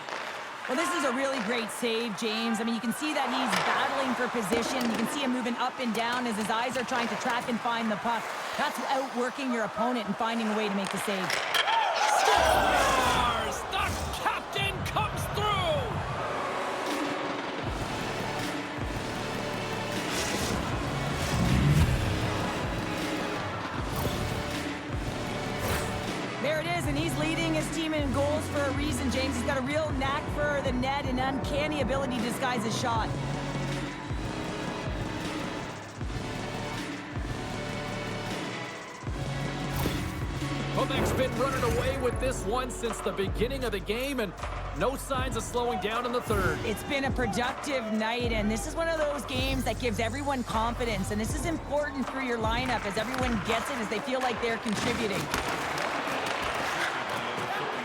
Well, this is a really great save, James. I mean, you can see that he's battling for position. You can see him moving up and down as his eyes are trying to track and find the puck. That's outworking your opponent and finding a way to make the save. Scores! The captain comes through! There it is, and he's leading his team in goals for a reason, James. He's got a real knack for the net and uncanny ability to disguise his shot. Quebec's been running away with this one since the beginning of the game, and no signs of slowing down in the third. It's been a productive night, and this is one of those games that gives everyone confidence, and this is important for your lineup as everyone gets it, as they feel like they're contributing.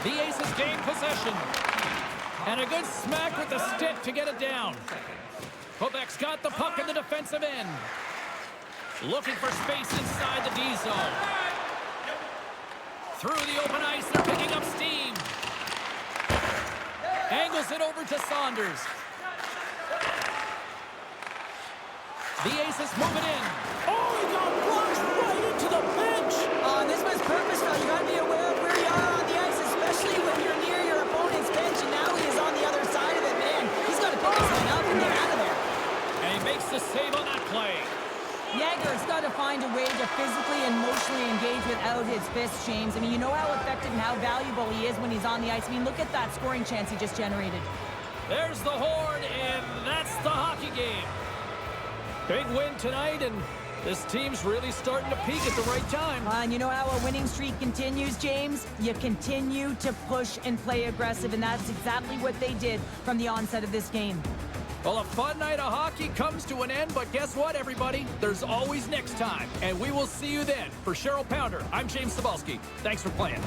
The Aces gain possession. And a good smack with the stick to get it down. Quebec's got the puck in the defensive end. Looking for space inside the D zone. Through the open ice, they're picking up steam. Angles it over to Saunders. The Aces move it in. Oh, he got launched right into the bench. This was purposeful. You got to be aware of where you are on the ice, especially when you're near your opponent's bench, and now he is on the other side of it, man. He's got to pick his head up and get out of there. And he makes the save on that play. Yager's got to find a way to physically and emotionally engage without his fists, James. I mean, you know how effective and how valuable he is when he's on the ice. I mean, look at that scoring chance he just generated. There's the horn, and that's the hockey game. Big win tonight, and this team's really starting to peak at the right time. And you know how a winning streak continues, James? You continue to push and play aggressive, and that's exactly what they did from the onset of this game. Well, a fun night of hockey comes to an end, but guess what, everybody? There's always next time, and we will see you then. For Cheryl Pounder, I'm James Cebulski. Thanks for playing.